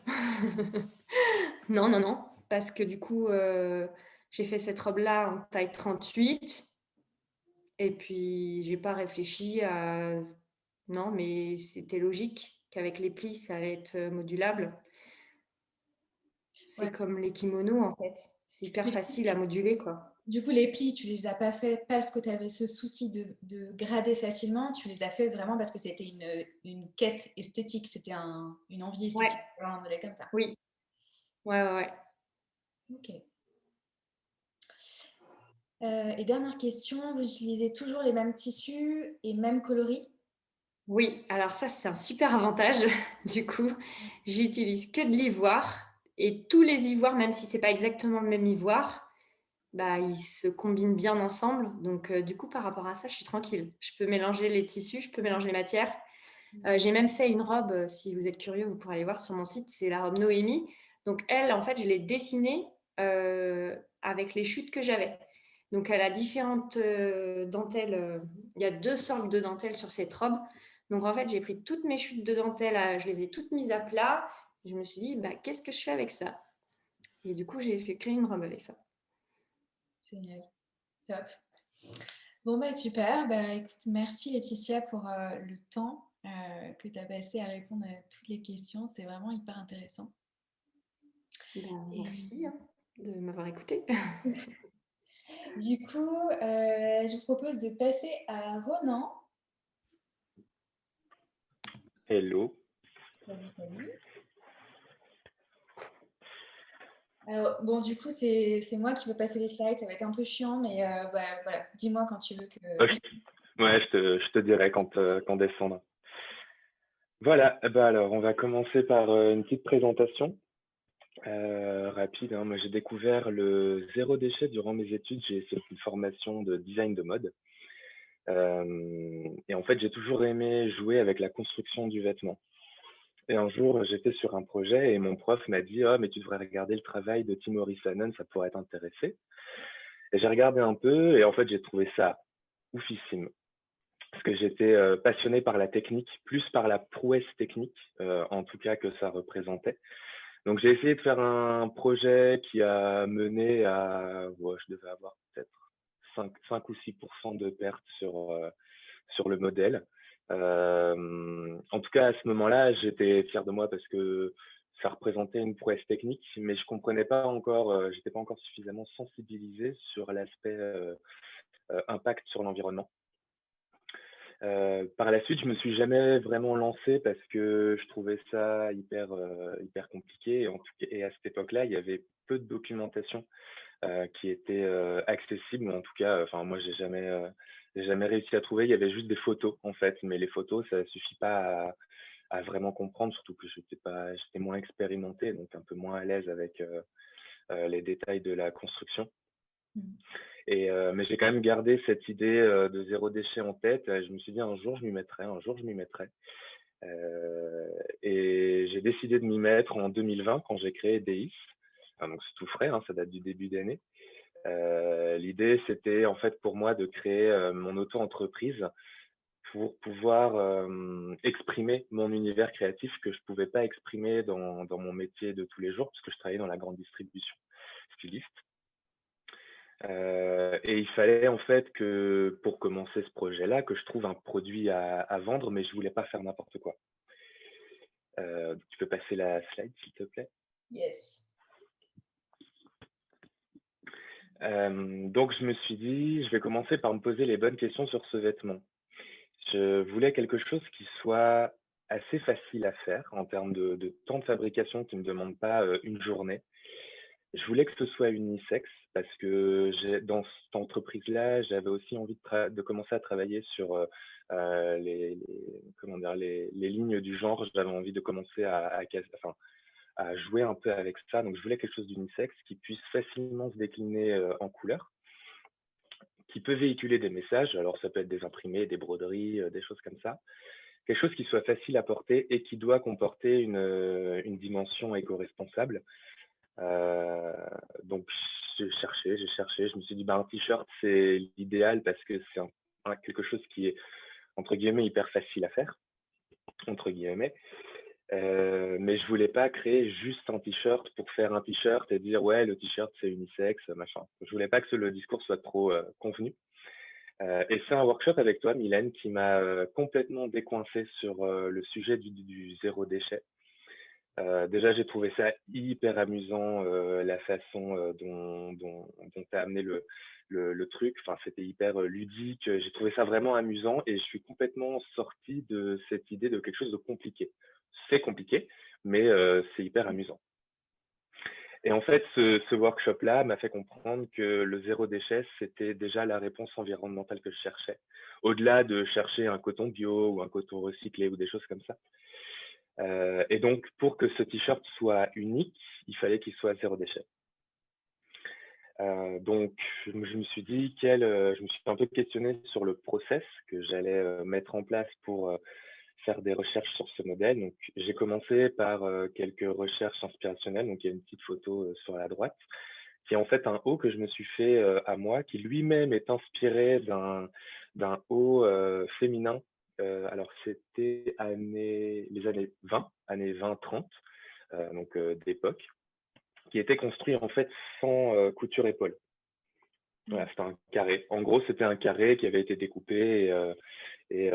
Speaker 2: Non, non, non. Parce que du coup, j'ai fait cette robe-là en taille 38 et puis j'ai pas réfléchi à non, mais c'était logique qu'avec les plis, ça allait être modulable. C'est
Speaker 1: Ouais.
Speaker 2: comme les kimonos, en fait. C'est hyper
Speaker 1: Mais
Speaker 2: facile à moduler, quoi.
Speaker 1: du coup, les plis, tu les as pas fait parce que tu avais ce souci de grader facilement. Tu les as fait vraiment parce que c'était une quête esthétique. C'était une envie
Speaker 2: Ouais,
Speaker 1: esthétique d'avoir un modèle comme ça.
Speaker 2: oui. Ouais, ouais, ouais.
Speaker 1: Ok. Et dernière question, vous utilisez toujours les mêmes tissus et mêmes coloris?
Speaker 2: Oui, alors ça, c'est un super avantage. Du coup, j'utilise que de l'ivoire. Et tous les ivoires, même si c'est pas exactement le même ivoire, bah, ils se combinent bien ensemble. Donc, du coup, par rapport à ça, je suis tranquille. Je peux mélanger les tissus, je peux mélanger les matières. J'ai même fait une robe, si vous êtes curieux, vous pourrez aller voir sur mon site, c'est la robe Noémie. Donc elle, en fait, je l'ai dessinée avec les chutes que j'avais. Donc elle a différentes dentelles. Il y a 2 sortes de dentelles sur cette robe. Donc en fait, j'ai pris toutes mes chutes de dentelle, je les ai toutes mises à plat. Je me suis dit, bah, qu'est-ce que je fais avec ça? Et du coup, j'ai fait créer une robe avec ça.
Speaker 1: Génial. Top. Bon, bah super. Bah, écoute, merci Laetitia pour le temps que tu as passé à répondre à toutes les questions. C'est vraiment hyper intéressant.
Speaker 2: Ben,
Speaker 1: Et
Speaker 2: merci de m'avoir écoutée.
Speaker 1: du coup, je vous propose de passer à Ronan.
Speaker 3: Hello.
Speaker 1: Salut, salut. Alors, bon, du coup, c'est moi qui vais passer les slides. Ça va être un peu chiant, mais bah, voilà, dis-moi quand tu veux que.
Speaker 3: Ouais, je te dirai quand descendre. Voilà, bah alors on va commencer par une petite présentation rapide, hein. Moi, j'ai découvert le zéro déchet durant mes études. J'ai fait une formation de design de mode. Et en fait, j'ai toujours aimé jouer avec la construction du vêtement. Et un jour, j'étais sur un projet et mon prof m'a dit: «Ah, mais tu devrais regarder le travail de Timo Rissanen, ça pourrait t'intéresser». Et j'ai regardé un peu et en fait, j'ai trouvé ça oufissime. Parce que j'étais passionné par la technique, plus par la prouesse technique, en tout cas que ça représentait. Donc j'ai essayé de faire un projet qui a mené à, ouais, je devais avoir peut-être 5 ou 6% de pertes sur le modèle. En tout cas, à ce moment-là, j'étais fier de moi parce que ça représentait une prouesse technique, mais je comprenais pas encore, j'étais pas encore suffisamment sensibilisé sur l'aspect impact sur l'environnement. Par la suite, je me suis jamais vraiment lancé parce que je trouvais ça hyper compliqué. Et à cette époque-là, il y avait peu de documentation qui était accessible. En tout cas, enfin moi, j'ai jamais réussi à trouver. Il y avait juste des photos en fait, mais les photos, ça suffit pas à vraiment comprendre, surtout que j'étais moins expérimenté, donc un peu moins à l'aise avec les détails de la construction. Mais j'ai quand même gardé cette idée de zéro déchet en tête. Je me suis dit un jour je m'y mettrai, un jour je m'y mettrai. Et j'ai décidé de m'y mettre en 2020 quand j'ai créé Deis. Enfin, donc c'est tout frais, hein, ça date du début d'année. L'idée c'était en fait pour moi de créer mon auto-entreprise pour pouvoir exprimer mon univers créatif que je pouvais pas exprimer dans mon métier de tous les jours parce que je travaillais dans la grande distribution, styliste. Et il fallait en fait que, pour commencer ce projet-là, que je trouve un produit à vendre, mais je voulais pas faire n'importe quoi. Tu peux passer la slide, s'il te plaît?
Speaker 1: Yes.
Speaker 3: Donc je me suis dit, je vais commencer par me poser les bonnes questions sur ce vêtement. Je voulais quelque chose qui soit assez facile à faire en termes de temps de fabrication qui ne me demande pas une journée. Je voulais que ce soit unisexe parce que dans cette entreprise-là, j'avais aussi envie de commencer à travailler sur comment dire, les lignes du genre. J'avais envie de commencer enfin, à jouer un peu avec ça. Donc, je voulais quelque chose d'unisexe qui puisse facilement se décliner en couleurs, qui peut véhiculer des messages. Alors, ça peut être des imprimés, des broderies, des choses comme ça. Quelque chose qui soit facile à porter et qui doit comporter une dimension éco-responsable. Donc, j'ai cherché. Je me suis dit, bah, un t-shirt, c'est l'idéal parce que c'est quelque chose qui est, entre guillemets, hyper facile à faire, entre guillemets. Mais je voulais pas créer juste un t-shirt pour faire un t-shirt et dire, ouais, le t-shirt, c'est unisexe, machin. Je voulais pas que le discours soit trop convenu. Et c'est un workshop avec toi, Mylène, qui m'a complètement décoincé sur le sujet du zéro déchet. Déjà, j'ai trouvé ça hyper amusant, la façon dont tu as amené le truc. Enfin, c'était hyper ludique. J'ai trouvé ça vraiment amusant et je suis complètement sorti de cette idée de quelque chose de compliqué. C'est compliqué, mais c'est hyper amusant. Et en fait, ce workshop-là m'a fait comprendre que le zéro déchet, c'était déjà la réponse environnementale que je cherchais. Au-delà de chercher un coton bio ou un coton recyclé ou des choses comme ça. Et donc, pour que ce t-shirt soit unique, il fallait qu'il soit zéro déchet. Donc, je me suis dit je me suis un peu questionné sur le process que j'allais mettre en place pour faire des recherches sur ce modèle. Donc, j'ai commencé par quelques recherches inspirationnelles. Donc, il y a une petite photo sur la droite, qui est en fait un haut que je me suis fait à moi, qui lui-même est inspiré d'un haut féminin. Alors, c'était les années 20, années 20-30, donc d'époque, qui était construit en fait sans couture épaule. Voilà, c'était un carré. En gros, c'était un carré qui avait été découpé et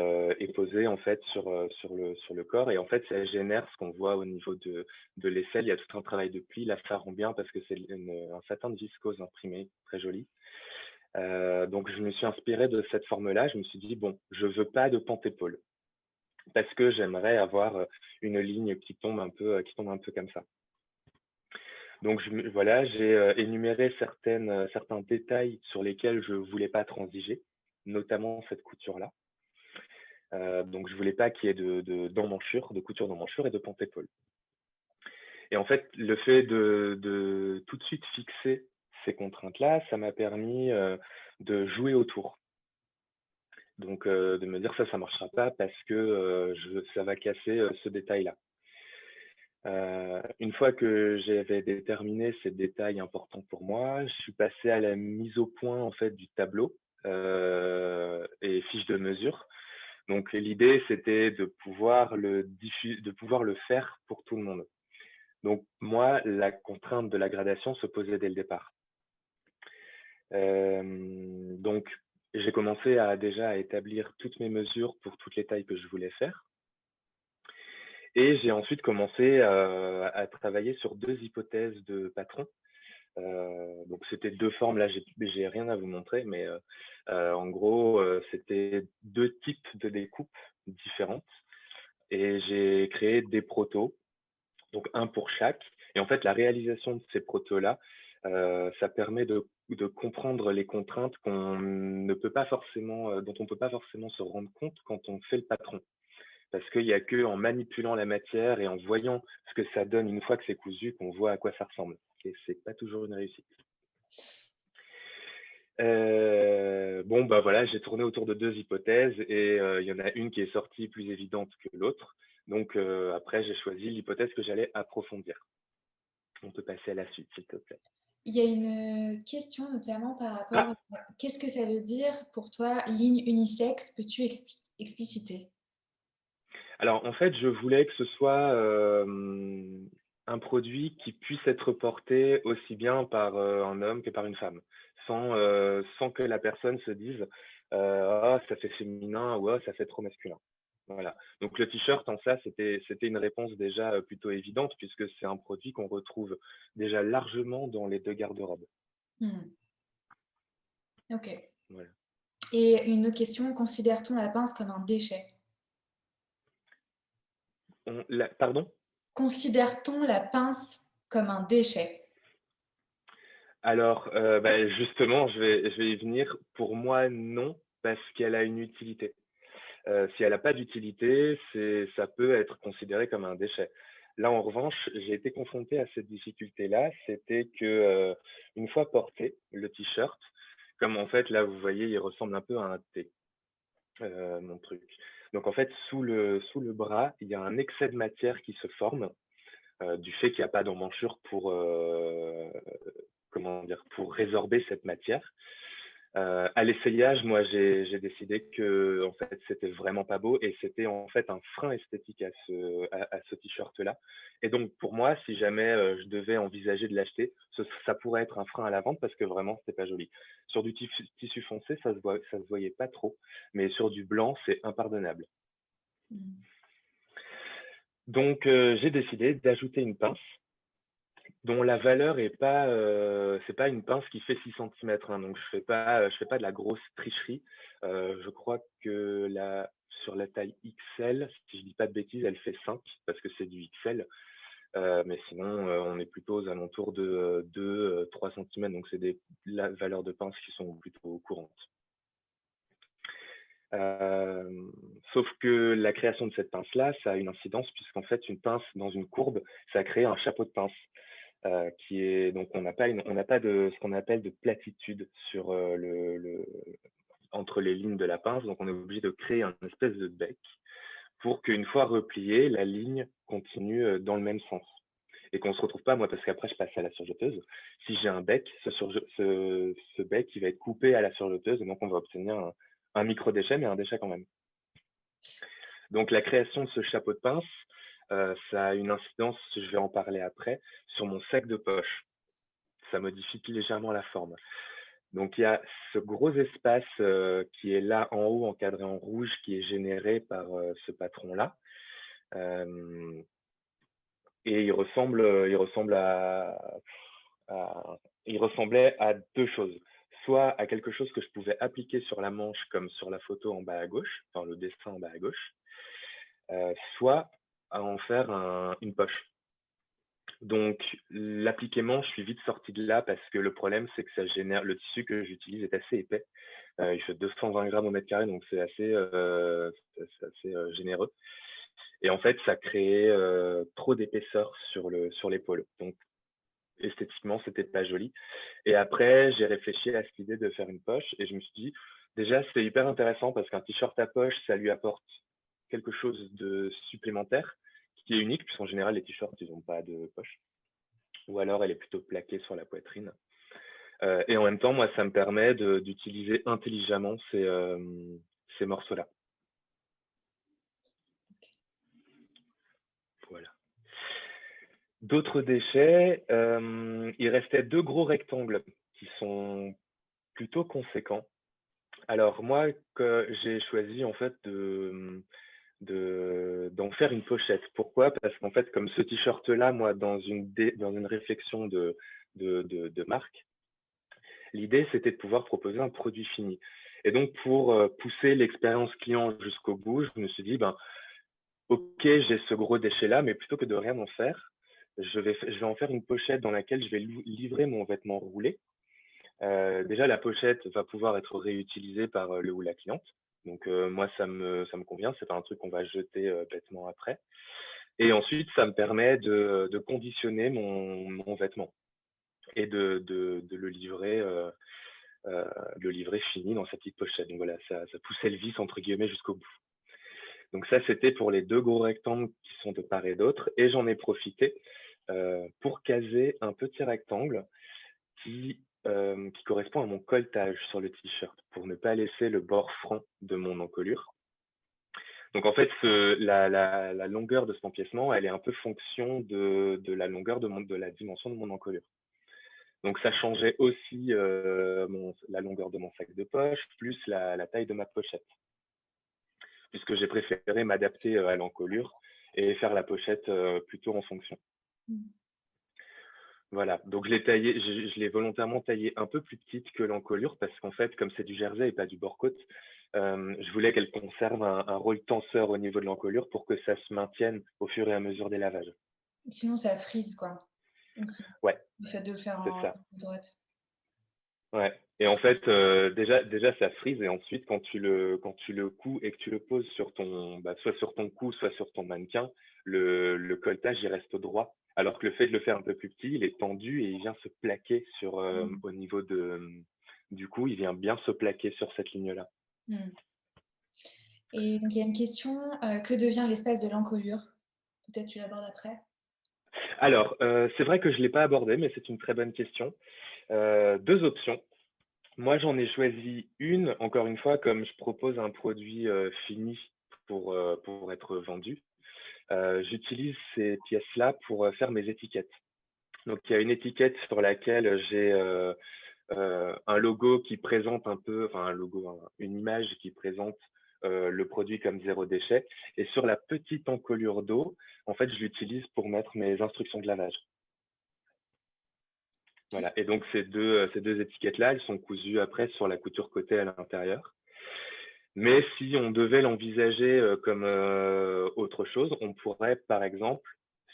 Speaker 3: posé en fait sur le corps. Et en fait, ça génère ce qu'on voit au niveau de l'aisselle. Il y a tout un travail de pli. Là, ça rend bien parce que c'est un satin de viscose imprimé, très joli. Donc, je me suis inspiré de cette forme-là. Je me suis dit, bon, je veux pas de pente-épaule parce que j'aimerais avoir une ligne qui tombe un peu comme ça. Donc, voilà, j'ai énuméré certains détails sur lesquels je voulais pas transiger, notamment cette couture-là. Donc, je voulais pas qu'il y ait de couture d'emmanchure et de pente-épaule. Et en fait, le fait de tout de suite fixer ces contraintes-là, ça m'a permis de jouer autour. Donc, de me dire ça marchera pas parce que ça va casser ce détail-là. Une fois que j'avais déterminé ces détails importants pour moi, je suis passé à la mise au point en fait du tableau et fiche de mesure. Donc l'idée c'était de pouvoir le faire pour tout le monde. Donc moi la contrainte de la gradation se posait dès le départ. Donc j'ai commencé déjà à établir toutes mes mesures pour toutes les tailles que je voulais faire. Et j'ai ensuite commencé à travailler sur 2 hypothèses de patron. Donc c'était 2 formes, là j'ai rien à vous montrer, mais en gros c'était 2 types de découpes différentes. Et j'ai créé des protos, donc un pour chaque. Et en fait la réalisation de ces protos-là, ça permet de comprendre les contraintes dont on ne peut pas forcément se rendre compte quand on fait le patron. Parce qu'il n'y a qu'en manipulant la matière et en voyant ce que ça donne une fois que c'est cousu qu'on voit à quoi ça ressemble. Et c'est pas toujours une réussite. Bon, bah voilà, j'ai tourné autour de 2 hypothèses et il y en a une qui est sortie plus évidente que l'autre. Donc après, j'ai choisi l'hypothèse que j'allais approfondir. On peut passer à la suite, s'il te plaît.
Speaker 1: Il y a une question notamment par rapport à qu'est-ce que ça veut dire pour toi ligne unisexe? Peux-tu expliciter?
Speaker 3: Alors en fait, je voulais que ce soit un produit qui puisse être porté aussi bien par un homme que par une femme, sans que la personne se dise oh, ça fait féminin ou oh, ça fait trop masculin. Voilà. Donc le t-shirt en ça, c'était une réponse déjà plutôt évidente puisque c'est un produit qu'on retrouve déjà largement dans les 2 garde-robes.
Speaker 1: Ok.
Speaker 3: Voilà.
Speaker 1: Et une autre question, considère-t-on la pince comme un déchet?
Speaker 3: Pardon?
Speaker 1: Considère-t-on la pince comme un déchet?
Speaker 3: Alors, justement, je vais y venir. Pour moi, non, parce qu'elle a une utilité. Si elle n'a pas d'utilité, ça peut être considéré comme un déchet. Là, en revanche, j'ai été confronté à cette difficulté-là. C'était que, une fois porté, le t-shirt, comme en fait, là, vous voyez, il ressemble un peu à un T, mon truc. Donc, en fait, sous le bras, il y a un excès de matière qui se forme du fait qu'il n'y a pas d'emmanchure pour, comment dire, pour résorber cette matière. À l'essayage, moi, j'ai décidé que en fait, c'était vraiment pas beau et c'était en fait un frein esthétique à ce t-shirt-là. Et donc, pour moi, si jamais je devais envisager de l'acheter, ça pourrait être un frein à la vente parce que vraiment, c'était pas joli. Sur du tissu foncé, ça se voyait pas trop, mais sur du blanc, c'est impardonnable.
Speaker 1: Mm.
Speaker 3: Donc, j'ai décidé d'ajouter une pince dont la valeur est pas, c'est pas une pince qui fait 6 centimètres, hein, donc je fais pas de la grosse tricherie. Je crois que sur la taille XL, si je dis pas de bêtises, elle fait 5 parce que c'est du XL. Mais sinon, on est plutôt aux alentours de 2, 3 centimètres, donc c'est des valeurs de pince qui sont plutôt courantes. Sauf que la création de cette pince-là, ça a une incidence puisqu'en fait, une pince dans une courbe, ça crée un chapeau de pince. Qui est donc on n'a pas de ce qu'on appelle de platitude sur entre les lignes de la pince, donc on est obligé de créer un espèce de bec pour qu'une fois repliée, la ligne continue dans le même sens et qu'on se retrouve pas, moi, parce qu'après je passe à la surjeteuse. Si j'ai un bec, ce bec il va être coupé à la surjeteuse et donc on va obtenir un micro déchet, mais un déchet quand même. Donc la création de ce chapeau de pince, ça a une incidence, je vais en parler après, sur mon sac de poche. Ça modifie légèrement la forme. Donc il y a ce gros espace qui est là en haut, encadré en rouge, qui est généré par ce patron-là. Et il ressemblait à deux choses. Soit à quelque chose que je pouvais appliquer sur la manche, comme sur la photo en bas à gauche, enfin le dessin en bas à gauche, soit à en faire une poche. Donc, l'appliquement, je suis vite sorti de là parce que le problème, c'est que ça génère, le tissu que j'utilise est assez épais. Il fait 220 grammes au mètre carré, donc c'est assez généreux. Et en fait, ça créait trop d'épaisseur sur l'épaule. Donc, esthétiquement, c'était pas joli. Et après, j'ai réfléchi à cette idée de faire une poche et je me suis dit, déjà, c'est hyper intéressant parce qu'un t-shirt à poche, ça lui apporte quelque chose de supplémentaire qui est unique, puisqu'en général, les t-shirts, ils n'ont pas de poche. Ou alors, elle est plutôt plaquée sur la poitrine. Et en même temps, moi, ça me permet d'utiliser intelligemment ces morceaux-là. Voilà. D'autres déchets, il restait deux gros rectangles qui sont plutôt conséquents. Alors moi, j'ai choisi en fait d'en faire une pochette. Pourquoi? Parce qu'en fait, comme ce t-shirt-là, moi, dans une réflexion de marque, l'idée, c'était de pouvoir proposer un produit fini. Et donc, pour pousser l'expérience client jusqu'au bout, je me suis dit, ok, j'ai ce gros déchet-là, mais plutôt que de rien en faire, je vais en faire une pochette dans laquelle je vais livrer mon vêtement roulé. Déjà, la pochette va pouvoir être réutilisée par le ou la cliente. Donc, moi, ça me convient. C'est pas un truc qu'on va jeter bêtement après. Et ensuite, ça me permet de conditionner mon vêtement et de le livrer fini dans sa petite pochette. Donc voilà, ça poussait le vice entre guillemets jusqu'au bout. Donc ça, c'était pour les deux gros rectangles qui sont de part et d'autre. Et j'en ai profité pour caser un petit rectangle qui correspond à mon colletage sur le t-shirt pour ne pas laisser le bord franc de mon encolure. Donc en fait, la longueur de cet empiècement, elle est un peu fonction de la longueur de la dimension de mon encolure. Donc ça changeait aussi la longueur de mon sac de poche, plus la taille de ma pochette. Puisque j'ai préféré m'adapter à l'encolure et faire la pochette plutôt en fonction. Voilà, donc je l'ai volontairement taillée un peu plus petite que l'encolure parce qu'en fait, comme c'est du jersey et pas du bord-côte, je voulais qu'elle conserve un rôle tenseur au niveau de l'encolure pour que ça se maintienne au fur et à mesure des lavages.
Speaker 1: Sinon, ça frise, quoi.
Speaker 3: Ouais,
Speaker 1: Le fait de le faire
Speaker 3: c'est
Speaker 1: en
Speaker 3: ça.
Speaker 1: droite.
Speaker 3: Ouais. Et en fait, déjà, ça frise. Et ensuite, quand tu le couds et que tu le poses sur soit sur ton cou, soit sur ton mannequin, le colletage, il reste droit. Alors que le fait de le faire un peu plus petit, il est tendu et il vient se plaquer
Speaker 1: Mm.
Speaker 3: au niveau du cou, il vient bien se plaquer sur cette ligne-là.
Speaker 1: Mm. Et donc, il y a une question, que devient l'espace de l'encolure? Peut-être tu l'abordes après.
Speaker 3: Alors, c'est vrai que je ne l'ai pas abordé, mais c'est une très bonne question. Deux options. Moi, j'en ai choisi une, encore une fois, comme je propose un produit fini pour être vendu. J'utilise ces pièces-là pour faire mes étiquettes. Donc, il y a une étiquette sur laquelle j'ai un logo qui présente un peu, enfin un logo, une image qui présente le produit comme zéro déchet. Et sur la petite encolure d'eau, en fait, je l'utilise pour mettre mes instructions de lavage. Voilà. Et donc, ces deux étiquettes-là, elles sont cousues après sur la couture côté à l'intérieur. Mais si on devait l'envisager comme autre chose, on pourrait, par exemple,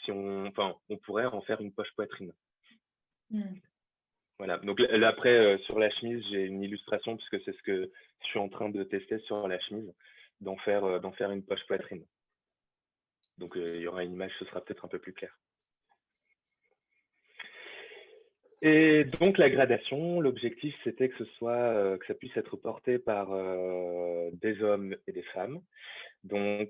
Speaker 3: on pourrait en faire une poche poitrine.
Speaker 1: Mm.
Speaker 3: Voilà. Donc là, après, sur la chemise, j'ai une illustration puisque c'est ce que je suis en train de tester sur la chemise, d'en faire une poche poitrine. Donc il y aura une image, ce sera peut-être un peu plus clair. Et donc la gradation, l'objectif c'était que ça puisse être porté par des hommes et des femmes. Donc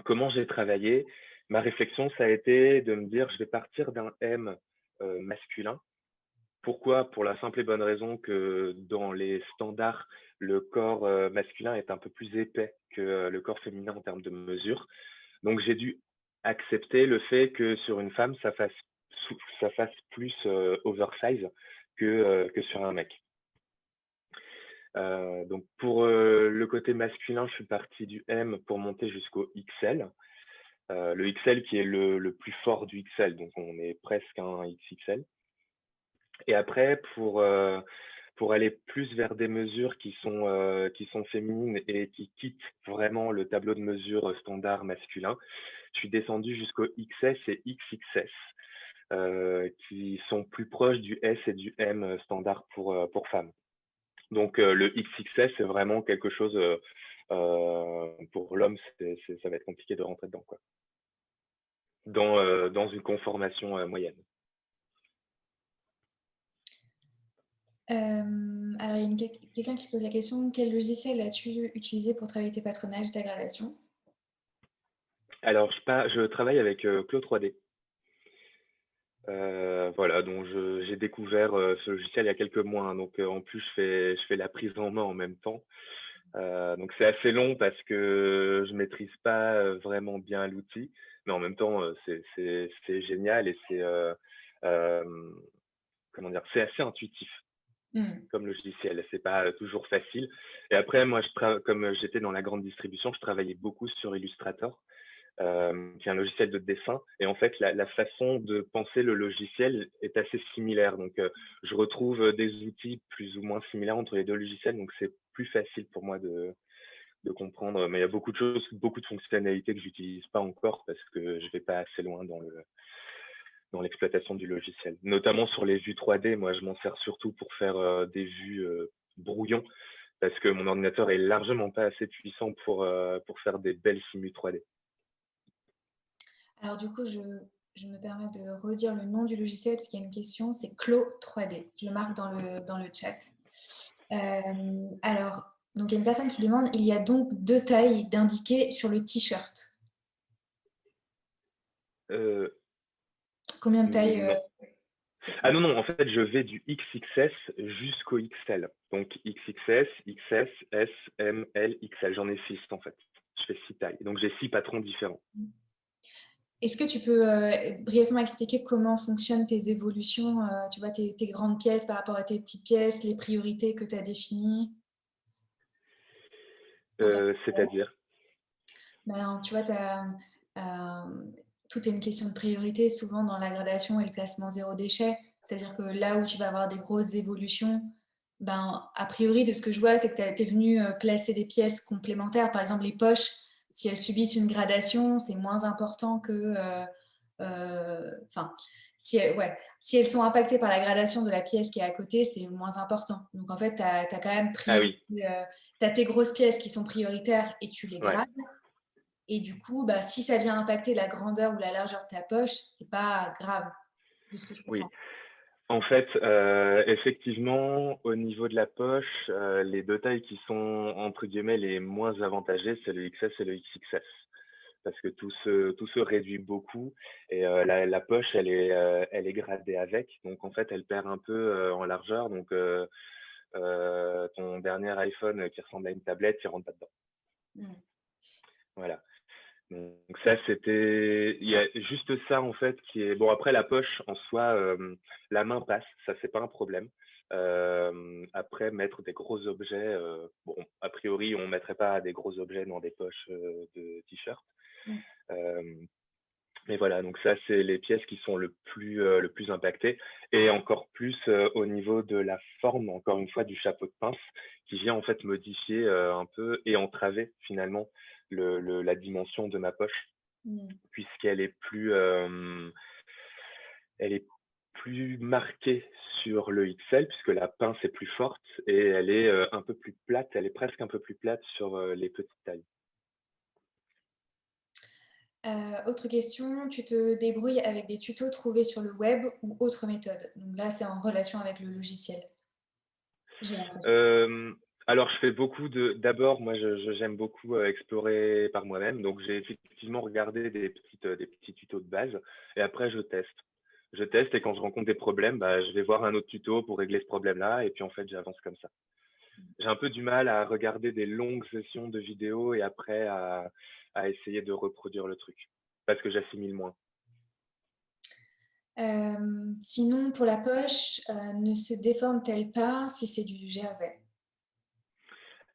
Speaker 3: comment j'ai travaillé? Ma réflexion, ça a été de me dire, je vais partir d'un M masculin. Pourquoi? Pour la simple et bonne raison que dans les standards, le corps masculin est un peu plus épais que le corps féminin en termes de mesure. Donc j'ai dû accepter le fait que sur une femme, ça fasse plus oversize que sur un mec. Donc pour le côté masculin, je suis parti du M pour monter jusqu'au XL. Le XL qui est le plus fort du XL, donc on est presque un XXL. Et après, pour aller plus vers des mesures qui sont féminines et qui quittent vraiment le tableau de mesure standard masculin, je suis descendu jusqu'au XS et XXS, qui sont plus proches du S et du M standard pour femmes. Donc le XXS, c'est vraiment quelque chose, pour l'homme, ça va être compliqué de rentrer dedans, quoi. Dans une conformation moyenne.
Speaker 1: Alors, il y a quelqu'un qui pose la question, quel logiciel as-tu utilisé pour travailler tes patronages, ta gradation?
Speaker 3: Alors, je travaille avec Claude 3D. Voilà, donc j'ai découvert ce logiciel il y a quelques mois, hein. Donc en plus je fais la prise en main en même temps. Donc c'est assez long parce que je maîtrise pas vraiment bien l'outil, mais en même temps c'est génial et euh, comment dire, c'est assez intuitif
Speaker 1: Mm.
Speaker 3: comme logiciel. C'est pas toujours facile. Et après moi comme j'étais dans la grande distribution, je travaillais beaucoup sur Illustrator. Qui est un logiciel de dessin. Et en fait, la façon de penser le logiciel est assez similaire. Donc, je retrouve des outils plus ou moins similaires entre les deux logiciels. Donc, c'est plus facile pour moi de comprendre. Mais il y a beaucoup de choses, beaucoup de fonctionnalités que j'utilise pas encore parce que je vais pas assez loin dans l'exploitation du logiciel. Notamment sur les vues 3D. Moi, je m'en sers surtout pour faire des vues brouillons parce que mon ordinateur est largement pas assez puissant pour faire des belles simus 3D.
Speaker 1: Alors, du coup, je me permets de redire le nom du logiciel parce qu'il y a une question, c'est Clo 3D. Je le marque dans le chat. Alors, donc il y a une personne qui demande, il y a donc deux tailles d'indiquer sur le t-shirt.
Speaker 3: Euh,
Speaker 1: Combien de tailles
Speaker 3: non. Ah non, non, en fait, je vais du XXS jusqu'au XL. Donc XXS, XS, S, M, L, XL. J'en ai 6 en fait. Je fais 6 tailles. Donc j'ai 6 patrons différents.
Speaker 1: Est-ce que tu peux brièvement expliquer comment fonctionnent tes évolutions, tu vois, tes grandes pièces par rapport à tes petites pièces, les priorités que tu as définies?
Speaker 3: C'est-à-dire?
Speaker 1: Ben, tu vois, tout est une question de priorité souvent dans la gradation et le placement zéro déchet. C'est-à-dire que là où tu vas avoir des grosses évolutions, ben, a priori, de ce que je vois, c'est que tu es venu placer des pièces complémentaires. Par exemple, les poches, si elles subissent une gradation, c'est moins important que Enfin, si elles sont impactées par la gradation de la pièce qui est à côté, c'est moins important. Donc en fait, tu as quand même
Speaker 3: Ah oui,
Speaker 1: tu as tes grosses pièces qui sont prioritaires et tu les
Speaker 3: ouais,
Speaker 1: grades. Et du coup, bah, si ça vient impacter la grandeur ou la largeur de ta poche, c'est pas grave, de ce que je
Speaker 3: oui.
Speaker 1: comprends.
Speaker 3: En fait, effectivement, au niveau de la poche, les deux tailles qui sont entre guillemets les moins avantagées, c'est le XS et le XXS. Parce que tout se réduit beaucoup et la poche, elle est gradée avec. Donc, en fait, elle perd un peu en largeur. Donc, ton dernier iPhone qui ressemble à une tablette, il rentre pas dedans.
Speaker 1: Mm.
Speaker 3: Voilà. Donc ça, il y a juste ça en fait qui est bon. Après la poche en soi, la main passe, ça c'est pas un problème. Après mettre des gros objets, bon, a priori on mettrait pas des gros objets dans des poches de t-shirt.
Speaker 1: Mm.
Speaker 3: Euh, mais voilà, donc ça c'est les pièces qui sont le plus impactées et encore plus au niveau de la forme, encore une fois du chapeau de pince, qui vient en fait modifier un peu et entraver finalement la dimension de ma poche
Speaker 1: Mm.
Speaker 3: puisqu'elle est elle est plus marquée sur le XL puisque la pince est plus forte et elle est un peu plus plate, elle est presque un peu plus plate sur les petites tailles.
Speaker 1: Autre question, tu te débrouilles avec des tutos trouvés sur le web ou autre méthode? Donc là, c'est en relation avec le logiciel, j'ai l'impression.
Speaker 3: Euh, alors, je fais beaucoup d'abord, moi, j'aime beaucoup explorer par moi-même. Donc, j'ai effectivement regardé des petits tutos de base et après, je teste. Je teste et quand je rencontre des problèmes, bah, je vais voir un autre tuto pour régler ce problème-là et puis en fait, j'avance comme ça. J'ai un peu du mal à regarder des longues sessions de vidéos et après à essayer de reproduire le truc parce que j'assimile moins.
Speaker 1: Sinon, pour la poche, ne se déforme-t-elle pas si c'est du jersey?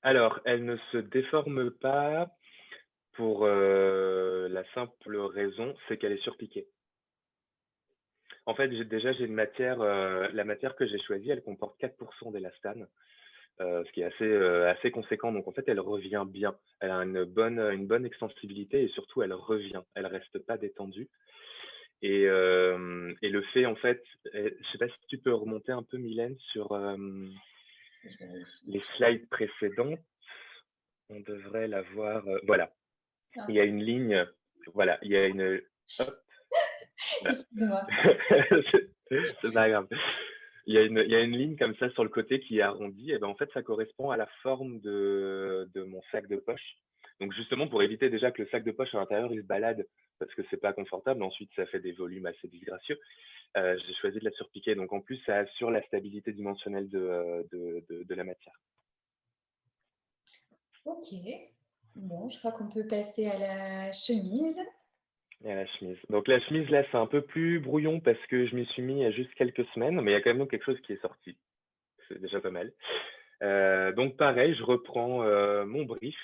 Speaker 3: Alors, elle ne se déforme pas pour la simple raison, c'est qu'elle est surpiquée. En fait, j'ai une matière, la matière que j'ai choisie, elle comporte 4% d'élastane, ce qui est assez conséquent. Donc en fait, elle revient bien. Elle a une bonne extensibilité et surtout, elle revient. Elle reste pas détendue. Et le fait, en fait, je sais pas si tu peux remonter un peu, Mylène, sur
Speaker 1: Je vais réussir.
Speaker 3: les slides précédents. On devrait la voir. Voilà, il
Speaker 1: Ah,
Speaker 3: y a une ligne. Voilà, il y a une. Hop, là.
Speaker 1: excuse-moi.
Speaker 3: C'est pas grave. Il y a une ligne comme ça sur le côté qui est arrondie. Et ben en fait, ça correspond à la forme de mon sac de poche. Donc justement, pour éviter déjà que le sac de poche à l'intérieur il se balade parce que c'est pas confortable. Ensuite, ça fait des volumes assez disgracieux. J'ai choisi de la surpiquer. Donc en plus, ça assure la stabilité dimensionnelle de la matière.
Speaker 1: Ok. Bon, je crois qu'on peut passer à la chemise.
Speaker 3: Et la chemise. Donc la chemise là, c'est un peu plus brouillon parce que je m'y suis mis il y a juste quelques semaines, mais il y a quand même quelque chose qui est sorti. C'est déjà pas mal. Donc pareil, je reprends mon brief.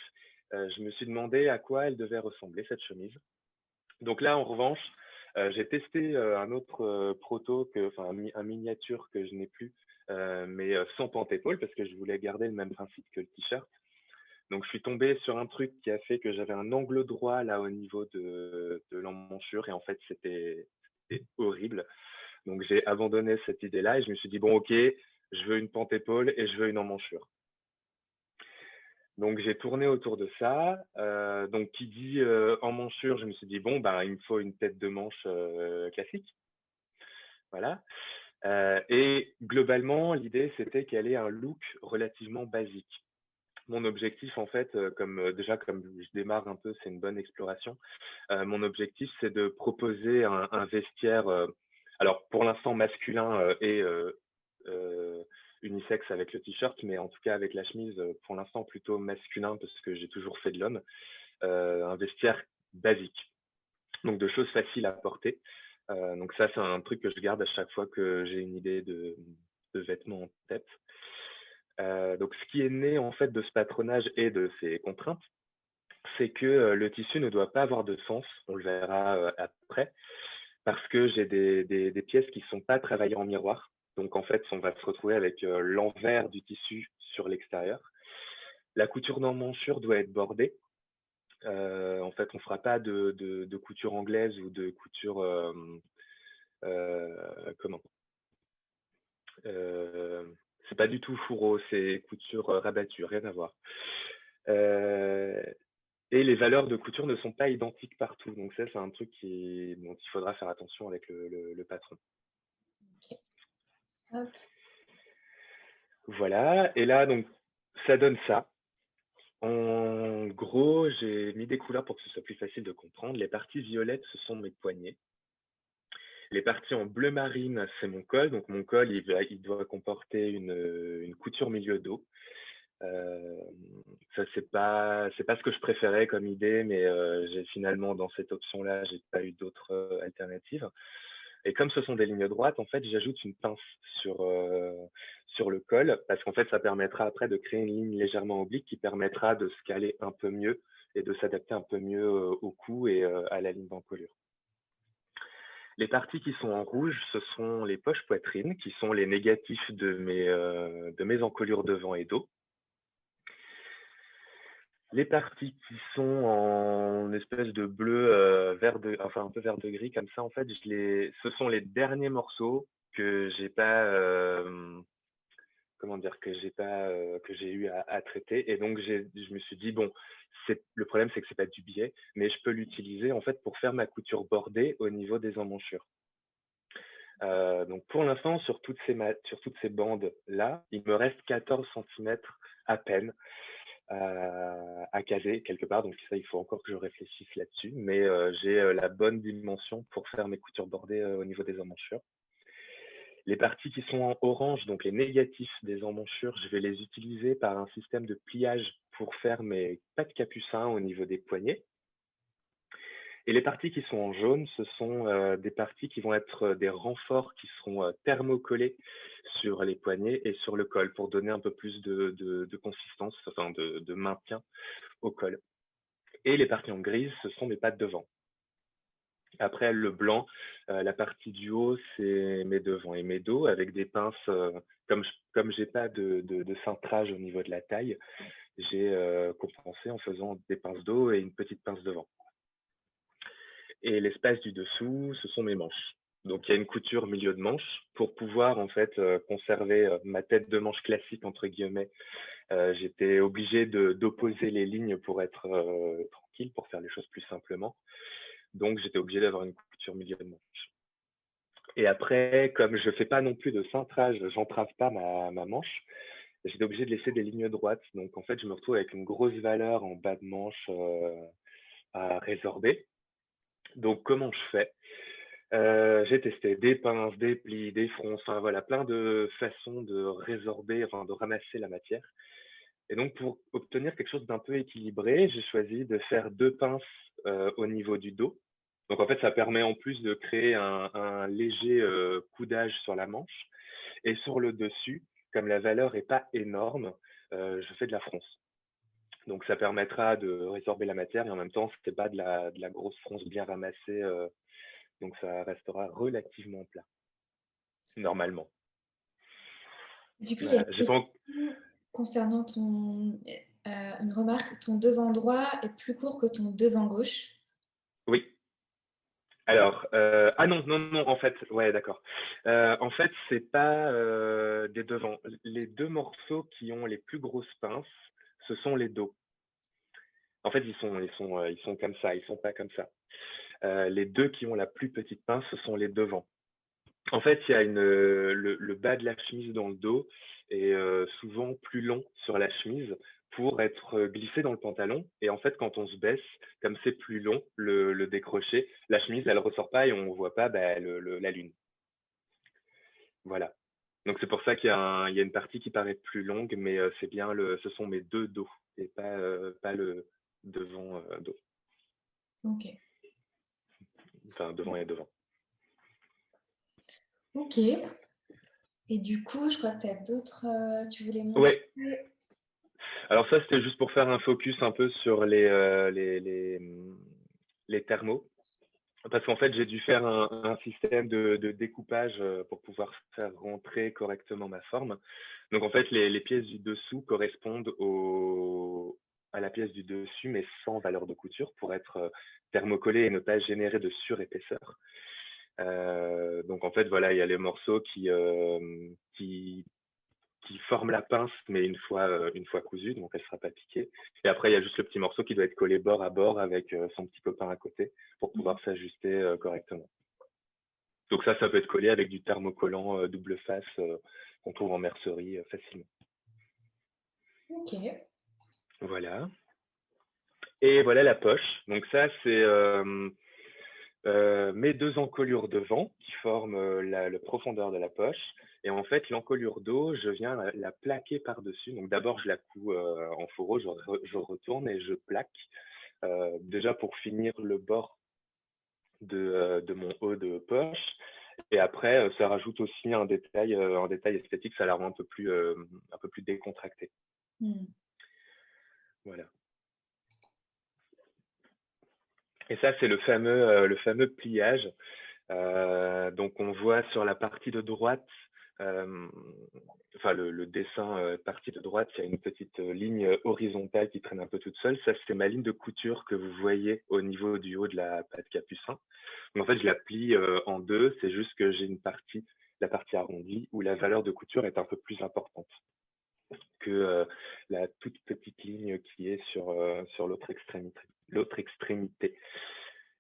Speaker 3: Je me suis demandé à quoi elle devait ressembler cette chemise. Donc là, en revanche, j'ai testé un autre proto, enfin un miniature que je n'ai plus, mais sans pente-épaule parce que je voulais garder le même principe que le t-shirt. Donc je suis tombé sur un truc qui a fait que j'avais un angle droit là au niveau de l'emmanchure et en fait c'était horrible. Donc j'ai abandonné cette idée-là et je me suis dit bon ok, je veux une pente-épaule et je veux une emmanchure. Donc j'ai tourné autour de ça. Donc qui dit emmanchure, je me suis dit bon ben il me faut une tête de manche classique, voilà. Et globalement l'idée c'était qu'elle ait un look relativement basique. Mon objectif en fait, déjà comme je démarre un peu, c'est une bonne exploration. Mon objectif c'est de proposer un vestiaire, alors pour l'instant masculin et unisexe avec le t-shirt, mais en tout cas avec la chemise, pour l'instant plutôt masculin parce que j'ai toujours fait de l'homme. Un vestiaire basique, donc de choses faciles à porter. Donc ça, c'est un truc que je garde à chaque fois que j'ai une idée de vêtements en tête. Donc ce qui est né en fait de ce patronage et de ces contraintes, c'est que le tissu ne doit pas avoir de sens, on le verra après, parce que j'ai des pièces qui ne sont pas travaillées en miroir. Donc en fait, on va se retrouver avec l'envers du tissu sur l'extérieur. La couture d'emmanchure doit être bordée. En fait, on ne fera pas de couture anglaise ou de couture, comment? C'est pas du tout fourreau, c'est couture rabattue, rien à voir. Euh, et les valeurs de couture ne sont pas identiques partout. Donc ça, c'est un truc dont il faudra faire attention avec le patron.
Speaker 1: Ok. Hop.
Speaker 3: Voilà. Et là, donc, ça donne ça. En gros, j'ai mis des couleurs pour que ce soit plus facile de comprendre. Les parties violettes, ce sont mes poignets. Les parties en bleu marine, c'est mon col. Donc mon col, il doit comporter une couture milieu dos. Ça, c'est pas ce que je préférais comme idée, mais j'ai finalement, dans cette option-là, j'ai pas eu d'autres alternatives. Et comme ce sont des lignes droites, en fait, j'ajoute une pince sur le col, parce qu'en fait, ça permettra après de créer une ligne légèrement oblique qui permettra de se caler un peu mieux et de s'adapter un peu mieux au cou et à la ligne d'encolure. Les parties qui sont en rouge, ce sont les poches poitrine, qui sont les négatifs de mes encolures devant et dos. Les parties qui sont en espèce de bleu, enfin un peu vert de gris comme ça, en fait, ce sont les derniers morceaux que j'ai pas, comment dire, que j'ai eu à traiter. Et donc je me suis dit bon, le problème c'est que c'est pas du biais, mais je peux l'utiliser en fait pour faire ma couture bordée au niveau des emmanchures. Donc pour l'instant, sur toutes ces bandes-là, il me reste 14 cm à peine à caser quelque part. Donc ça, il faut encore que je réfléchisse là-dessus. Mais j'ai la bonne dimension pour faire mes coutures bordées au niveau des emmanchures. Les parties qui sont en orange, donc les négatifs des emmanchures, je vais les utiliser par un système de pliage pour faire mes pas de capucin au niveau des poignets. Et les parties qui sont en jaune, ce sont des parties qui vont être des renforts qui seront thermocollés sur les poignets et sur le col pour donner un peu plus de consistance, enfin de maintien au col. Et les parties en grise, ce sont mes pattes devant. Après, le blanc, la partie du haut, c'est mes devants et mes dos avec des pinces. Comme j'ai pas de cintrage au niveau de la taille, j'ai compensé en faisant des pinces dos et une petite pince devant. Et l'espace du dessous, ce sont mes manches. Donc il y a une couture milieu de manche pour pouvoir en fait conserver ma tête de manche classique entre guillemets. J'étais obligé d'opposer les lignes pour être tranquille, pour faire les choses plus simplement. Donc j'étais obligé d'avoir une couture milieu de manche. Et après, comme je fais pas non plus de cintrage, j'entrave pas ma manche, j'étais obligé de laisser des lignes droites. Donc en fait, je me retrouve avec une grosse valeur en bas de manche à résorber. Donc comment je fais? J'ai testé des pinces, des plis, des fronces, enfin voilà, plein de façons de résorber, enfin de ramasser la matière. Et donc pour obtenir quelque chose d'un peu équilibré, j'ai choisi de faire 2 pinces au niveau du dos. Donc en fait, ça permet en plus de créer un léger coudage sur la manche. Et sur le dessus, comme la valeur est pas énorme, je fais de la fronce. Donc ça permettra de résorber la matière et en même temps, c'était pas de la grosse fronce bien ramassée. Donc ça restera relativement plat, normalement.
Speaker 1: Du coup, il y a
Speaker 3: Voilà.
Speaker 1: une question concernant une remarque. Ton devant droit est plus court que ton devant gauche.
Speaker 3: Oui. Alors, non, en fait, ouais, d'accord. En fait, c'est pas des devants. Les 2 morceaux qui ont les plus grosses pinces, ce sont les dos. En fait, ils sont comme ça, ils sont pas comme ça. Les 2 qui ont la plus petite pince, ce sont les devants. En fait, il y a le bas de la chemise dans le dos est souvent plus long sur la chemise pour être glissé dans le pantalon. Et en fait, quand on se baisse, comme c'est plus long, le décroché, la chemise, elle ressort pas et on voit pas la lune. Voilà. Donc c'est pour ça qu'il y a une partie qui paraît plus longue, mais c'est bien ce sont mes 2 dos et pas le devant dos.
Speaker 1: Ok.
Speaker 3: Enfin, devant et devant.
Speaker 1: Ok. Et du coup, je crois que tu as d'autres. Tu voulais montrer.
Speaker 3: Ouais. Alors ça, c'était juste pour faire un focus un peu sur les thermos. Parce qu'en fait, j'ai dû faire un système de découpage pour pouvoir faire rentrer correctement ma forme. Donc en fait, les pièces du dessous correspondent à la pièce du dessus, mais sans valeur de couture pour être thermocollé et ne pas générer de surépaisseur. Donc en fait, voilà, il y a les morceaux qui forment la pince, mais une fois cousue, donc elle ne sera pas piquée. Et après, il y a juste le petit morceau qui doit être collé bord à bord avec son petit copain à côté pour pouvoir s'ajuster correctement. Donc ça peut être collé avec du thermocollant double face qu'on trouve en mercerie facilement.
Speaker 1: Ok.
Speaker 3: Voilà. Et voilà la poche. Donc ça, c'est mes deux encolures devant qui forment la profondeur de la poche. Et en fait, l'encolure d'eau, je viens la plaquer par-dessus. Donc d'abord, je la couds en fourreau, je retourne et je plaque. Déjà pour finir le bord de mon haut de poche. Et après, ça rajoute aussi un détail esthétique, ça la rend un peu plus décontracté. Voilà. Et ça, c'est le fameux pliage. Donc, on voit sur la partie de droite, enfin le dessin partie de droite, il y a une petite ligne horizontale qui traîne un peu toute seule. Ça, c'est ma ligne de couture que vous voyez au niveau du haut de la patte capucin. Donc, en fait, je la plie en deux. C'est juste que j'ai la partie arrondie, où la valeur de couture est un peu plus importante que la toute petite ligne qui est sur l'autre extrémité.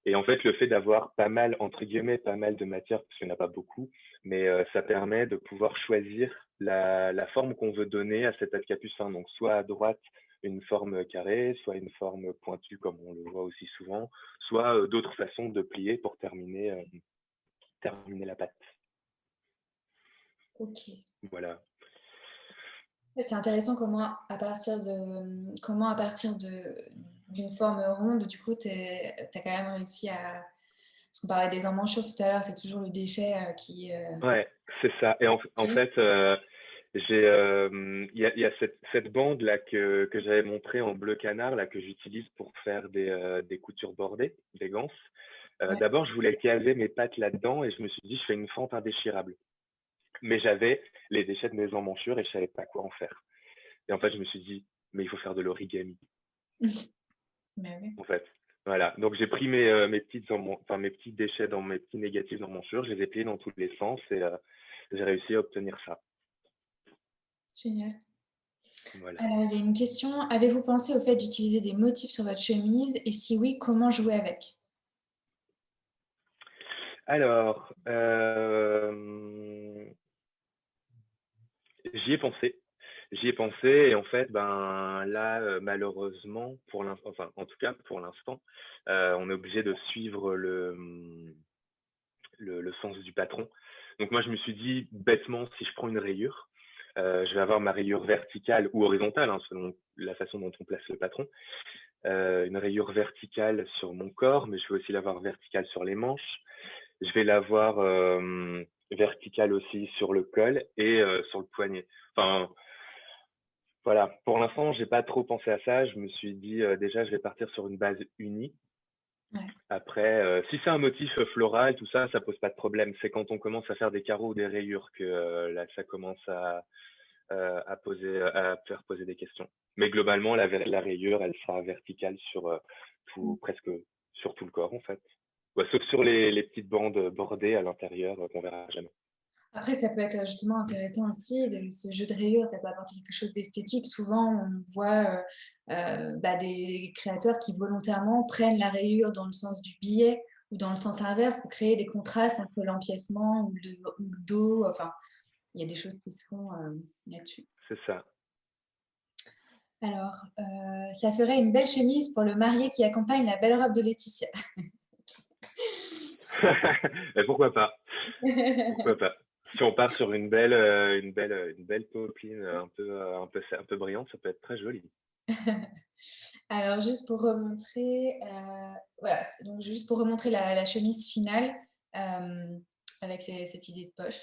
Speaker 3: Et en fait, le fait d'avoir pas mal, entre guillemets, pas mal de matière, parce qu'il n'y en a pas beaucoup, mais ça permet de pouvoir choisir la forme qu'on veut donner à cette patte capucin. Donc, soit à droite, une forme carrée, soit une forme pointue, comme on le voit aussi souvent, soit d'autres façons de plier pour terminer la patte.
Speaker 1: Ok.
Speaker 3: Voilà.
Speaker 1: C'est intéressant comment à partir d'une forme ronde, du coup, tu as quand même réussi à... Parce qu'on parlait des emmanchures tout à l'heure, c'est toujours le déchet qui...
Speaker 3: Ouais, c'est ça. Et en fait, il y a cette bande là que j'avais montrée en bleu canard là que j'utilise pour faire des coutures bordées, des ganses.
Speaker 1: Ouais.
Speaker 3: D'abord, je voulais caser mes pattes là-dedans et je me suis dit je fais une fente indéchirable. Mais j'avais les déchets de mes emmanchures et je savais pas quoi en faire. Et en fait, je me suis dit mais il faut faire de l'origami.
Speaker 1: Mais oui.
Speaker 3: En fait, voilà. Donc j'ai pris mes petits déchets dans mes petits négatifs d'emmanchures, je les ai pliés dans tous les sens et j'ai réussi à obtenir ça.
Speaker 1: Génial.
Speaker 3: Voilà.
Speaker 1: Alors, il y a une question. Avez-vous pensé au fait d'utiliser des motifs sur votre chemise? Et si oui, comment jouer avec?
Speaker 3: Alors, j'y ai pensé. J'y ai pensé et en fait, ben là, malheureusement, enfin, en tout cas pour l'instant, on est obligé de suivre le sens du patron. Donc moi, je me suis dit bêtement, si je prends une rayure, je vais avoir ma rayure verticale ou horizontale, hein, selon la façon dont on place le patron. Une rayure verticale sur mon corps, mais je vais aussi l'avoir verticale sur les manches. Je vais l'avoir verticale aussi sur le col et sur le poignet. Enfin, voilà. Pour l'instant, j'ai pas trop pensé à ça. Je me suis dit déjà, je vais partir sur une base unie.
Speaker 1: Ouais.
Speaker 3: Après, si c'est un motif floral, tout ça, ça pose pas de problème. C'est quand on commence à faire des carreaux ou des rayures que là, ça commence à faire poser des questions. Mais globalement, la rayure, elle sera verticale sur presque sur tout le corps, en fait. Ouais, sauf sur les petites bandes bordées à l'intérieur qu'on verra jamais.
Speaker 1: Après, ça peut être justement intéressant aussi, ce jeu de rayures, ça peut apporter quelque chose d'esthétique. Souvent, on voit des créateurs qui volontairement prennent la rayure dans le sens du billet ou dans le sens inverse pour créer des contrastes entre l'empiècement ou le dos. Enfin, il y a des choses qui se font là-dessus.
Speaker 3: C'est ça.
Speaker 1: Alors, ça ferait une belle chemise pour le marié qui accompagne la belle robe de Laetitia.
Speaker 3: Mais pourquoi pas? Pourquoi pas? Si on part sur une belle popeline un peu brillante, ça peut être très joli.
Speaker 1: Alors, juste pour remontrer, voilà, donc juste pour remontrer la chemise finale avec cette idée de poche.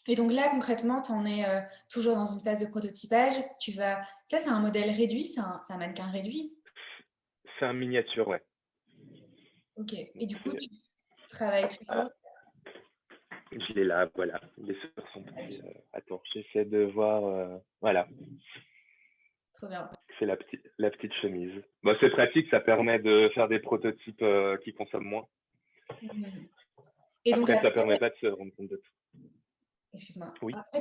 Speaker 1: Et donc là, concrètement, tu en es toujours dans une phase de prototypage. Ça, c'est un modèle réduit, c'est un mannequin réduit.
Speaker 3: C'est un miniature, ouais.
Speaker 1: Ok. Et du coup, tu travailles toujours.
Speaker 3: Je l'ai là, voilà. Il est sur son pied. Attends, j'essaie de voir. Voilà.
Speaker 1: Trop bien.
Speaker 3: c'est la petite chemise. Bon, c'est pratique, ça permet de faire des prototypes qui consomment moins.
Speaker 1: Mhm. Et donc,
Speaker 3: Après, ça
Speaker 1: après,
Speaker 3: permet pas de se rendre compte de tout.
Speaker 1: excuse-moi.
Speaker 3: Oui.
Speaker 1: Après,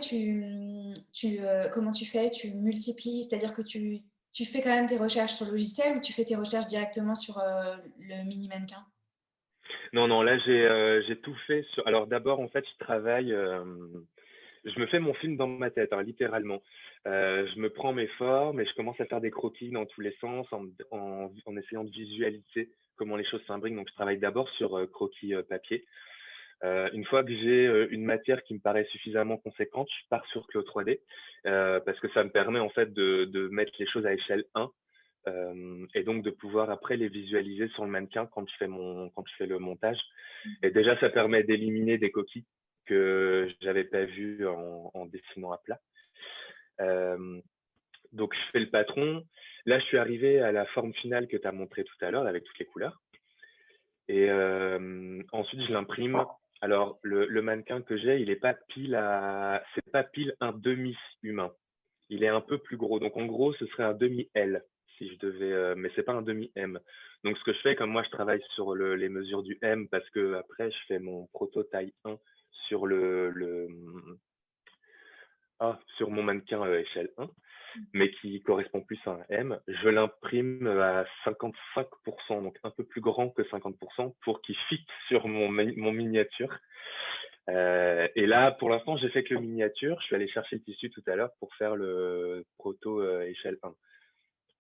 Speaker 1: comment tu fais? Tu multiplies, c'est-à-dire que tu fais quand même tes recherches sur le logiciel ou tu fais tes recherches directement sur le mini mannequin?
Speaker 3: Non, non, là, j'ai tout fait sur. Alors, d'abord, en fait, je travaille. Je me fais mon film dans ma tête, hein, littéralement. Je me prends mes formes et je commence à faire des croquis dans tous les sens en essayant de visualiser comment les choses s'imbriquent. Donc, je travaille d'abord sur croquis papier. Une fois que j'ai une matière qui me paraît suffisamment conséquente, je pars sur Claude 3D parce que ça me permet en fait de mettre les choses à échelle 1 et donc de pouvoir après les visualiser sur le mannequin quand je fais le montage. Et déjà, ça permet d'éliminer des coquilles que j'avais pas vues en dessinant à plat. Donc, je fais le patron. Là, je suis arrivé à la forme finale que tu as montré tout à l'heure avec toutes les couleurs. Et ensuite, je l'imprime. Alors, le mannequin que j'ai, c'est pas pile un demi-humain. Il est un peu plus gros. Donc, en gros, ce serait un demi-L si je devais, mais c'est pas un demi-M. Donc, ce que je fais, comme moi, je travaille sur les mesures du M parce que après, je fais mon proto taille 1 sur sur mon mannequin échelle 1, mais qui correspond plus à un M. Je l'imprime à 55%, donc un peu plus grand que 50% pour qu'il fit sur mon miniature. Et là, pour l'instant, j'ai fait que le miniature. Je suis allé chercher le tissu tout à l'heure pour faire le proto échelle 1.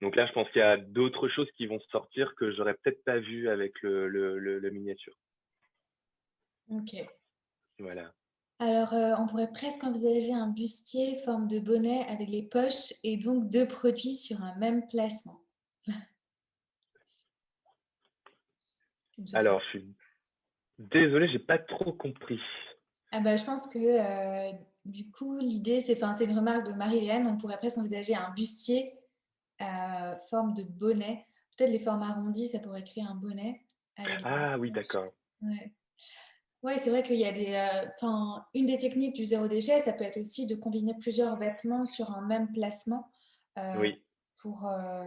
Speaker 3: Donc là, je pense qu'il y a d'autres choses qui vont sortir que j'aurais peut-être pas vu avec le miniature.
Speaker 1: Ok.
Speaker 3: Voilà.
Speaker 1: Alors, on pourrait presque envisager un bustier forme de bonnet avec les poches et donc deux produits sur un même placement.
Speaker 3: Alors, je suis désolé, j'ai pas trop compris.
Speaker 1: Ah bah, je pense que du coup, l'idée, c'est une remarque de Marie-Hélène, on pourrait presque envisager un bustier forme de bonnet. Peut-être les formes arrondies, ça pourrait créer un bonnet avec des
Speaker 3: Ah oui,
Speaker 1: poches.
Speaker 3: d'accord.
Speaker 1: Ouais. Ouais, c'est vrai qu'il y a une des techniques du zéro déchet, ça peut être aussi de combiner plusieurs vêtements sur un même placement euh,
Speaker 3: Oui.
Speaker 1: pour, euh,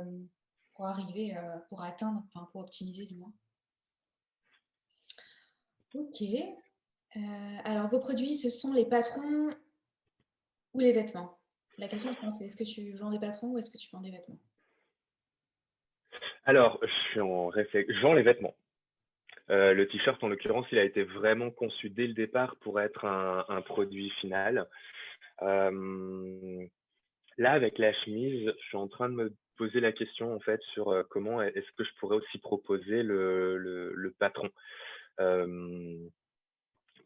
Speaker 1: pour arriver, pour atteindre, enfin pour optimiser du moins. Ok. Alors, vos produits, ce sont les patrons ou les vêtements? La question, je pense, c'est est-ce que tu vends des patrons ou est-ce que tu vends des vêtements?
Speaker 3: Alors, je vends les vêtements. Le t-shirt, en l'occurrence, il a été vraiment conçu dès le départ pour être un produit final. Là, avec la chemise, je suis en train de me poser la question en fait sur comment est-ce que je pourrais aussi proposer le patron. Euh,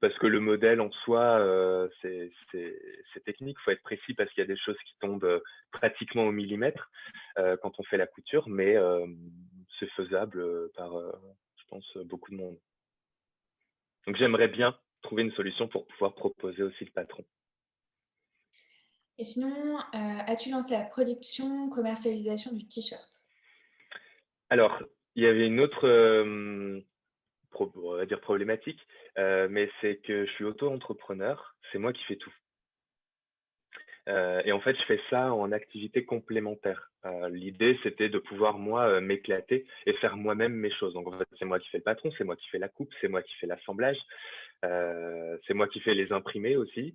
Speaker 3: Parce que le modèle en soi, c'est technique, il faut être précis parce qu'il y a des choses qui tombent pratiquement au millimètre quand on fait la couture, mais c'est faisable par, je pense, beaucoup de monde. Donc j'aimerais bien trouver une solution pour pouvoir proposer aussi le patron.
Speaker 1: Et sinon, as-tu lancé la production, commercialisation du t-shirt?
Speaker 3: Alors, il y avait une autre, on va dire problématique, mais c'est que je suis auto-entrepreneur, c'est moi qui fais tout. Et en fait, je fais ça en activité complémentaire. L'idée, c'était de pouvoir, moi, m'éclater et faire moi-même mes choses. Donc, en fait, c'est moi qui fais le patron, c'est moi qui fais la coupe, c'est moi qui fais l'assemblage, c'est moi qui fais les imprimés aussi.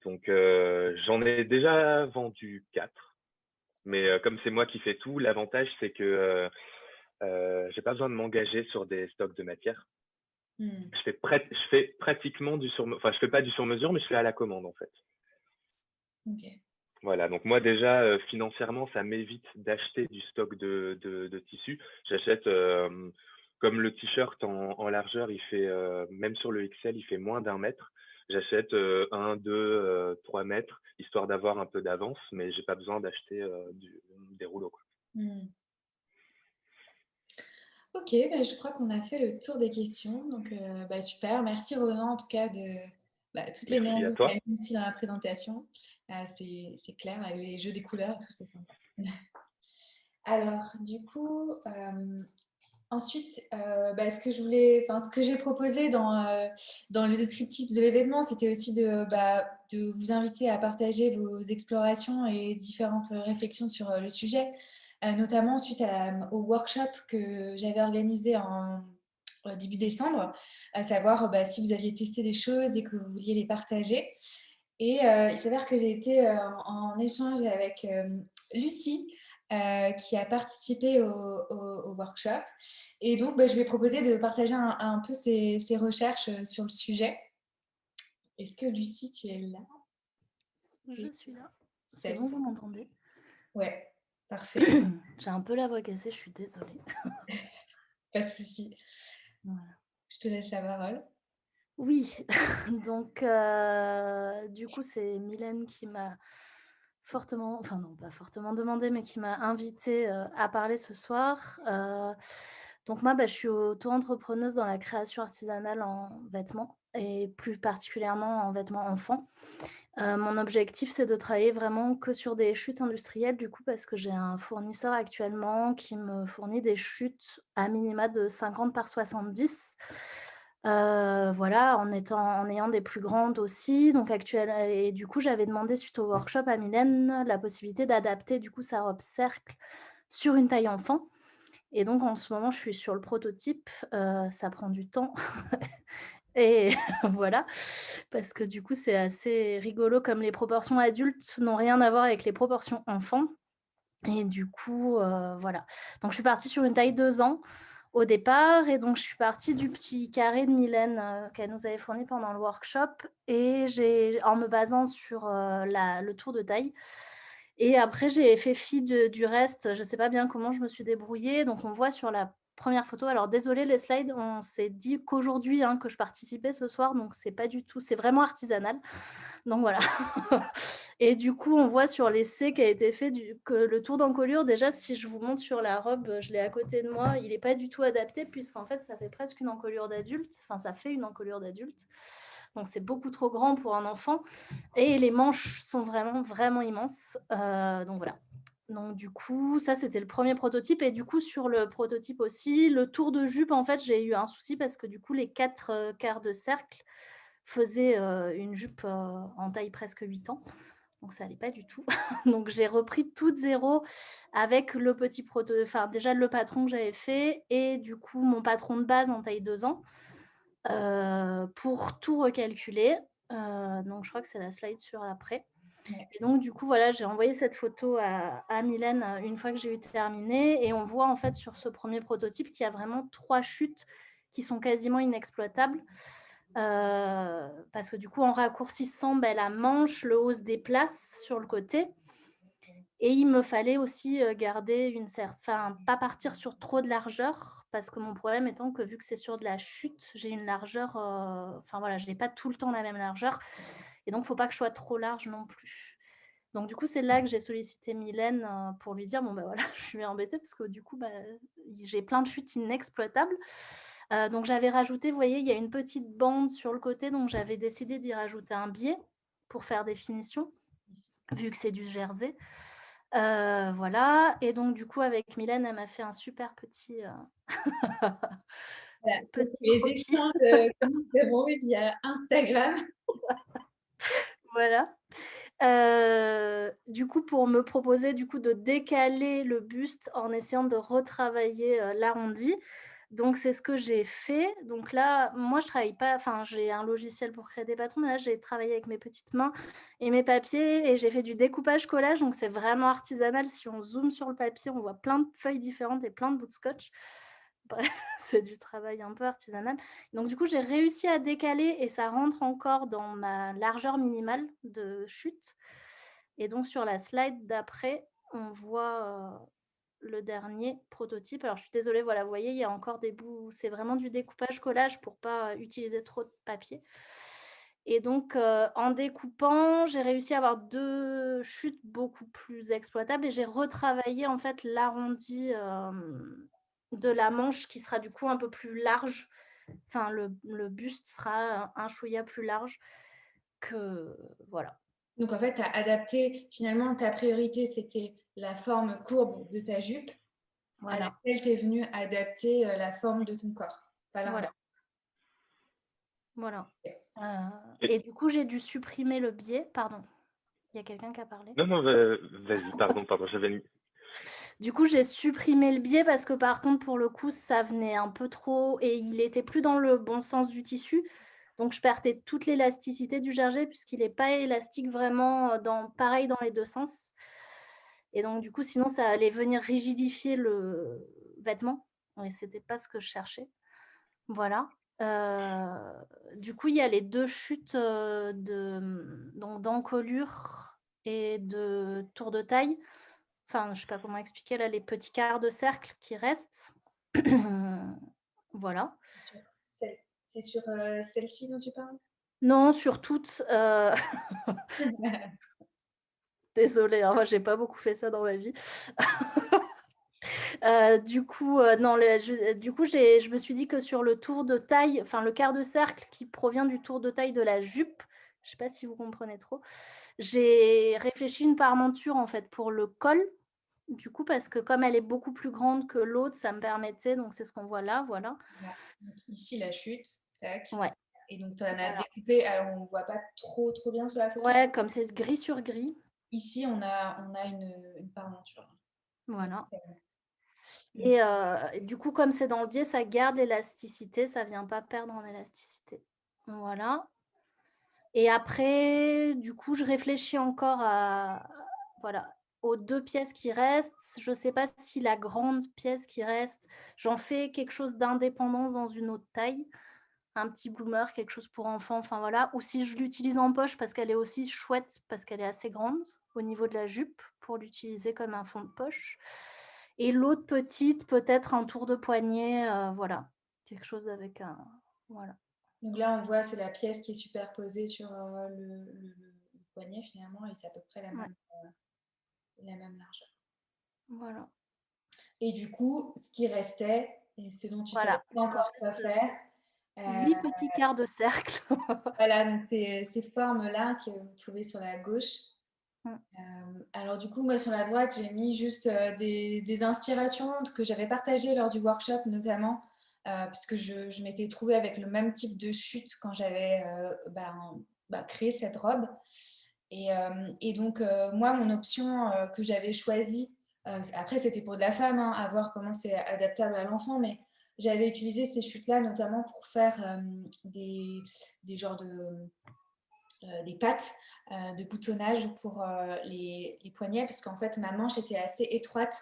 Speaker 3: Donc, j'en ai déjà vendu 4. Mais comme c'est moi qui fais tout, l'avantage, c'est que j'ai pas besoin de m'engager sur des stocks de matière.
Speaker 1: Hmm.
Speaker 3: Je fais pratiquement enfin, je fais pas du sur-mesure, mais je fais à la commande, en fait.
Speaker 1: Ok.
Speaker 3: Voilà, donc moi déjà financièrement ça m'évite d'acheter du stock de tissus. J'achète comme le t-shirt en largeur, il fait même sur le XL, il fait moins d'un mètre. J'achète 1, 2, 3 mètres, histoire d'avoir un peu d'avance, mais j'ai pas besoin d'acheter des rouleaux, quoi.
Speaker 1: Hmm. Ok, bah, je crois qu'on a fait le tour des questions. Donc, super. Merci Ronan, en tout cas, de toute
Speaker 3: Merci à
Speaker 1: l'énergie que tu as
Speaker 3: toi.
Speaker 1: mis ici dans la présentation. C'est clair, avec les jeux des couleurs et tout, c'est sympa. Alors, du coup, Ensuite, ce que j'ai proposé dans le descriptif de l'événement, c'était aussi de vous inviter à partager vos explorations et différentes réflexions sur le sujet, notamment suite au workshop que j'avais organisé en début décembre, à savoir si vous aviez testé des choses et que vous vouliez les partager. Et il s'avère que j'ai été en échange avec Lucie, qui a participé au workshop. Et donc, je lui ai proposé de partager un peu ses recherches sur le sujet. Est-ce que Lucie, tu es là?
Speaker 4: Je suis là. C'est
Speaker 1: C'est
Speaker 4: bon, vous m'entendez?
Speaker 1: Ouais, parfait.
Speaker 4: J'ai un peu la voix cassée, je suis désolée.
Speaker 1: Pas de souci.
Speaker 4: Voilà.
Speaker 1: Je te laisse la parole.
Speaker 4: Oui, donc du coup, c'est Mylène qui m'a fortement, enfin non, pas fortement demandé, mais qui m'a invitée à parler ce soir. Donc moi, je suis auto-entrepreneuse dans la création artisanale en vêtements et plus particulièrement en vêtements enfants. Mon objectif, c'est de travailler vraiment que sur des chutes industrielles, du coup, parce que j'ai un fournisseur actuellement qui me fournit des chutes à minima de 50 par 70. Voilà, en ayant des plus grandes aussi. Donc et du coup, j'avais demandé suite au workshop à Mylène la possibilité d'adapter du coup sa robe cercle sur une taille enfant. Et donc en ce moment, je suis sur le prototype. Ça prend du temps. Et voilà, parce que du coup, c'est assez rigolo comme les proportions adultes n'ont rien à voir avec les proportions enfants. Et du coup, voilà. Donc je suis partie sur une taille 2 ans au départ et donc je suis partie du petit carré de Mylène, qu'elle nous avait fourni pendant le workshop et en me basant sur, le tour de taille et après j'ai fait fi du reste. Je ne sais pas bien comment je me suis débrouillée. Donc on voit sur la première photo, alors désolée les slides, on s'est dit qu'aujourd'hui, que je participais ce soir, donc c'est pas du tout, c'est vraiment artisanal. Donc voilà. Et du coup, on voit sur l'essai qui a été fait que le tour d'encolure, déjà, si je vous montre sur la robe, je l'ai à côté de moi, il n'est pas du tout adapté puisqu'en fait, ça fait presque une encolure d'adulte. Enfin, ça fait une encolure d'adulte. Donc, c'est beaucoup trop grand pour un enfant. Et les manches sont vraiment, vraiment immenses. Donc voilà. Donc du coup, ça, c'était le premier prototype. Et du coup, sur le prototype aussi, le tour de jupe, en fait, j'ai eu un souci parce que du coup, les 4 quarts de cercle faisaient une jupe en taille presque 8 ans. Donc ça n'allait pas du tout. Donc j'ai repris tout de zéro avec le petit enfin déjà le patron que j'avais fait et du coup mon patron de base en taille 2 ans pour tout recalculer. Donc je crois que c'est la slide sur après.
Speaker 1: Ouais.
Speaker 4: Et donc du coup voilà, j'ai envoyé cette photo à Mylène une fois que j'ai eu terminé et on voit en fait sur ce premier prototype qu'il y a vraiment 3 chutes qui sont quasiment inexploitables. Parce que du coup, en raccourcissant la manche, le haut se déplace sur le côté. Et il me fallait aussi garder enfin, pas partir sur trop de largeur, parce que mon problème étant que vu que c'est sur de la chute, j'ai une largeur, enfin voilà, je n'ai pas tout le temps la même largeur. Et donc, il ne faut pas que je sois trop large non plus. Donc, du coup, c'est là que j'ai sollicité Mylène pour lui dire, bon, voilà, je suis embêtée parce que du coup, j'ai plein de chutes inexploitables. Donc, j'avais rajouté, vous voyez, il y a une petite bande sur le côté, donc j'avais décidé d'y rajouter un biais pour faire des finitions, vu que c'est du jersey. Voilà, et donc du coup, avec Mylène, elle m'a fait un super petit...
Speaker 1: Voilà.
Speaker 4: petit
Speaker 1: Les
Speaker 4: croquis.
Speaker 1: échanges que nous avons eu via Instagram.
Speaker 4: Voilà. Du coup, pour me proposer du coup de décaler le buste en essayant de retravailler l'arrondi. Donc, c'est ce que j'ai fait. Donc là, moi, je travaille pas, enfin, j'ai un logiciel pour créer des patrons, mais là, j'ai travaillé avec mes petites mains et mes papiers et j'ai fait du découpage-collage. Donc, c'est vraiment artisanal. Si on zoome sur le papier, on voit plein de feuilles différentes et plein de bouts de scotch. Bref, c'est du travail un peu artisanal. Donc, du coup, j'ai réussi à décaler et ça rentre encore dans ma largeur minimale de chute. Et donc, sur la slide d'après, on voit le dernier prototype. Alors, je suis désolée, voilà, vous voyez, il y a encore des bouts. C'est vraiment du découpage-collage pour ne pas utiliser trop de papier. Et donc, en découpant, j'ai réussi à avoir 2 chutes beaucoup plus exploitables et j'ai retravaillé en fait l'arrondi de la manche qui sera du coup un peu plus large. Enfin, le buste sera un chouïa plus large que... Voilà.
Speaker 1: Donc en fait, tu as adapté, finalement, ta priorité, c'était la forme courbe de ta jupe. à
Speaker 4: Voilà.
Speaker 1: laquelle tu es venu adapter la forme de ton corps, pas l'inverse.
Speaker 4: Voilà.
Speaker 3: Et-
Speaker 4: Et du coup, j'ai dû supprimer le biais. Pardon, il y a quelqu'un qui a parlé.
Speaker 3: Non, non, vas-y, pardon, j'avais mis.
Speaker 4: Du coup, j'ai supprimé le biais parce que par contre, pour le coup, ça venait un peu trop et il était plus dans le bon sens du tissu. Donc, je perdais toute l'élasticité du jersey puisqu'il n'est pas élastique vraiment pareil dans les deux sens. Et donc, du coup, sinon, ça allait venir rigidifier le vêtement. Et c'était pas ce que je cherchais. Voilà. Du coup, il y a les 2 chutes, donc d'encolure et de tour de taille. Enfin, je sais pas comment expliquer là, les petits quarts de cercle qui restent. Voilà.
Speaker 1: C'est sur celle-ci dont tu parles?
Speaker 4: Non, sur toutes, désolée, hein, moi j'ai pas beaucoup fait ça dans ma vie. Du coup, non, du coup, je me suis dit que sur le tour de taille, enfin le quart de cercle qui provient du tour de taille de la jupe, je sais pas si vous comprenez trop, j'ai réfléchi une parmenture en fait pour le col, du coup, parce que comme elle est beaucoup plus grande que l'autre, ça me permettait, donc c'est ce qu'on voit là, voilà.
Speaker 1: Voilà. Donc, ici, la chute, tac.
Speaker 4: Ouais,
Speaker 1: Et donc, tu en as
Speaker 4: voilà.
Speaker 1: découpé, alors on ne voit pas trop bien sur la photo.
Speaker 4: Ouais, comme c'est gris sur gris,
Speaker 1: Ici, on a une parmenture.
Speaker 4: voilà.
Speaker 1: Donc,
Speaker 4: Et du coup, comme c'est dans le biais, ça garde l'élasticité, ça vient pas perdre en élasticité. Voilà. Et après, du coup, je réfléchis encore voilà, aux 2 pièces qui restent. Je ne sais pas si la grande pièce qui reste, j'en fais quelque chose d'indépendant dans une autre taille, un petit bloomer, quelque chose pour enfants, enfin voilà. Ou si je l'utilise en poche parce qu'elle est aussi chouette, parce qu'elle est assez grande au niveau de la jupe pour l'utiliser comme un fond de poche. Et l'autre petite, peut-être un tour de poignet, voilà, quelque chose avec un... Voilà.
Speaker 1: donc là, on voit, c'est la pièce qui est superposée sur le poignet finalement, et c'est à peu près
Speaker 4: Ouais.
Speaker 1: la même largeur.
Speaker 4: Voilà.
Speaker 1: Et du coup, ce qui restait, et ce dont tu ne savais
Speaker 4: Voilà.
Speaker 1: pas encore quoi faire,
Speaker 4: 8 petits quarts de cercle.
Speaker 1: voilà, donc ces formes-là que vous trouvez sur la gauche.
Speaker 4: Mm.
Speaker 1: Alors du coup, moi sur la droite, j'ai mis juste des inspirations que j'avais partagées lors du workshop notamment, puisque je m'étais trouvée avec le même type de chute quand j'avais créé cette robe. Et donc, moi, mon option que j'avais choisie, après c'était pour de la femme, hein, à voir comment c'est adaptable à l'enfant, mais j'avais utilisé ces chutes-là notamment pour faire des genres des pattes de boutonnage pour les poignets, parce qu'en fait, ma manche était assez étroite.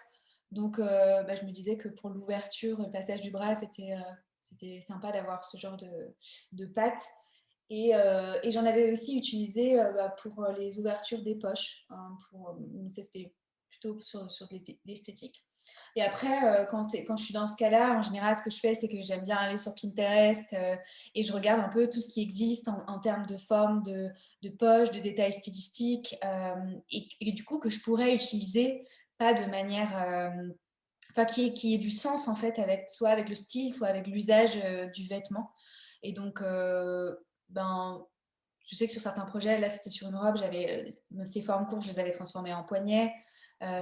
Speaker 1: Donc, je me disais que pour l'ouverture, le passage du bras, c'était sympa d'avoir ce genre de pattes. Et j'en avais aussi utilisé pour les ouvertures des poches. Hein, c'était plutôt sur de l'esthétique. Et après, quand je suis dans ce cas-là, en général, ce que je fais, c'est que j'aime bien aller sur Pinterest et je regarde un peu tout ce qui existe en termes de forme, de poche, de détails stylistiques et du coup que je pourrais utiliser, pas de manière... Enfin, qui ait du sens en fait, soit avec le style, soit avec l'usage du vêtement. Et donc, je sais que sur certains projets, là c'était sur une robe, j'avais ces formes courtes, je les avais transformées en poignets.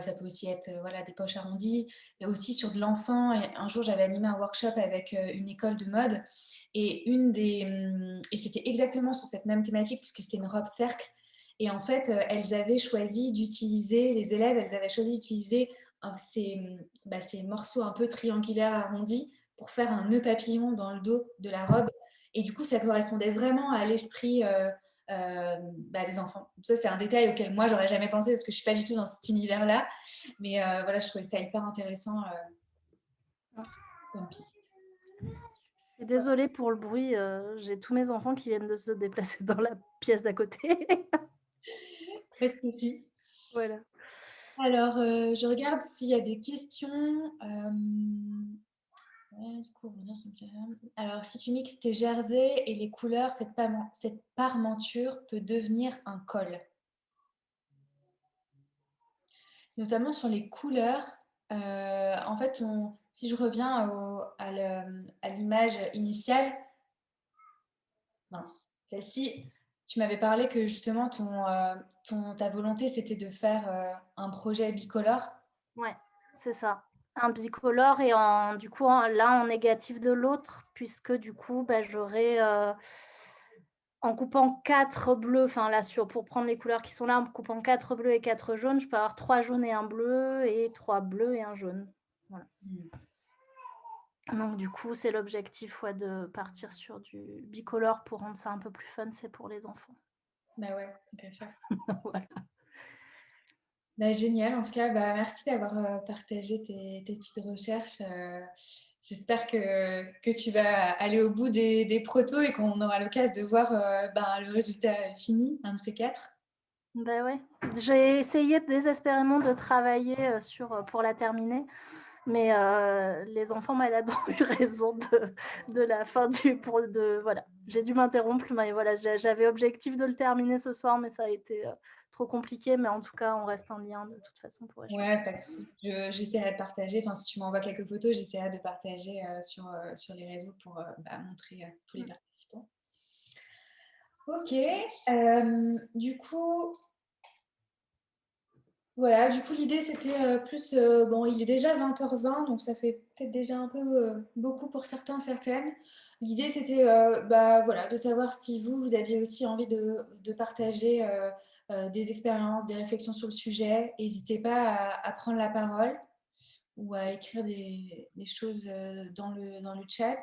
Speaker 1: Ça peut aussi être voilà, des poches arrondies. Et aussi sur de l'enfant, un jour j'avais animé un workshop avec une école de mode et c'était exactement sur cette même thématique puisque c'était une robe cercle. Et en fait, elles avaient choisi d'utiliser, les élèves, elles avaient choisi d'utiliser ces morceaux un peu triangulaires arrondis pour faire un nœud papillon dans le dos de la robe. Et du coup, ça correspondait vraiment à l'esprit des enfants. Ça, c'est un détail auquel moi, j'aurais jamais pensé parce que je suis pas du tout dans cet univers-là. Mais voilà, je trouvais ça hyper intéressant comme piste.
Speaker 4: Je suis désolée pour le bruit, j'ai tous mes enfants qui viennent de se déplacer dans la pièce d'à côté.
Speaker 1: Pas de souci.
Speaker 4: Voilà.
Speaker 1: Alors, je regarde s'il y a des questions. Ouais, du coup, revenir sur le... Alors, si tu mixes tes jerseys et les couleurs, cette parmenture peut devenir un col. Notamment sur les couleurs. En fait, si je reviens à l'image initiale, mince, celle-ci, tu m'avais parlé que justement ta volonté c'était de faire un projet bicolore.
Speaker 4: Ouais, c'est ça. un bicolore et du coup, en négatif de l'autre, puisque du coup, j'aurais, en coupant 4 bleus, enfin là, pour prendre les couleurs qui sont là, en coupant 4 bleus et 4 jaunes, je peux avoir 3 jaunes et un bleu et 3 bleus et un jaune. Voilà. Donc du coup, c'est l'objectif de partir sur du bicolore pour rendre ça un peu plus fun, c'est pour les enfants.
Speaker 1: Bah ouais, on peut faire.
Speaker 4: Voilà.
Speaker 1: Bah, génial, en tout cas, merci d'avoir partagé tes petites recherches. J'espère que tu vas aller au bout des protos et qu'on aura l'occasion de voir le résultat fini, un de ces 4.
Speaker 4: Bah ouais, j'ai essayé désespérément de travailler pour la terminer, mais les enfants malades ont eu raison de la fin voilà. J'ai dû m'interrompre, mais voilà, j'avais objectif de le terminer ce soir, mais ça a été trop compliqué, mais en tout cas, on reste en lien de toute façon pour échanger.
Speaker 1: Ouais, pas de souci. J'essaierai de partager. Enfin, si tu m'envoies quelques photos, j'essaierai de partager sur les réseaux pour montrer à tous les participants. Ok. Du coup, voilà. Du coup, l'idée, c'était plus... bon, il est déjà 20h20, donc ça fait peut-être déjà un peu beaucoup pour certains, certaines. L'idée, c'était voilà, de savoir si vous aviez aussi envie de partager des expériences, des réflexions sur le sujet. N'hésitez pas à prendre la parole ou à écrire des choses dans le chat.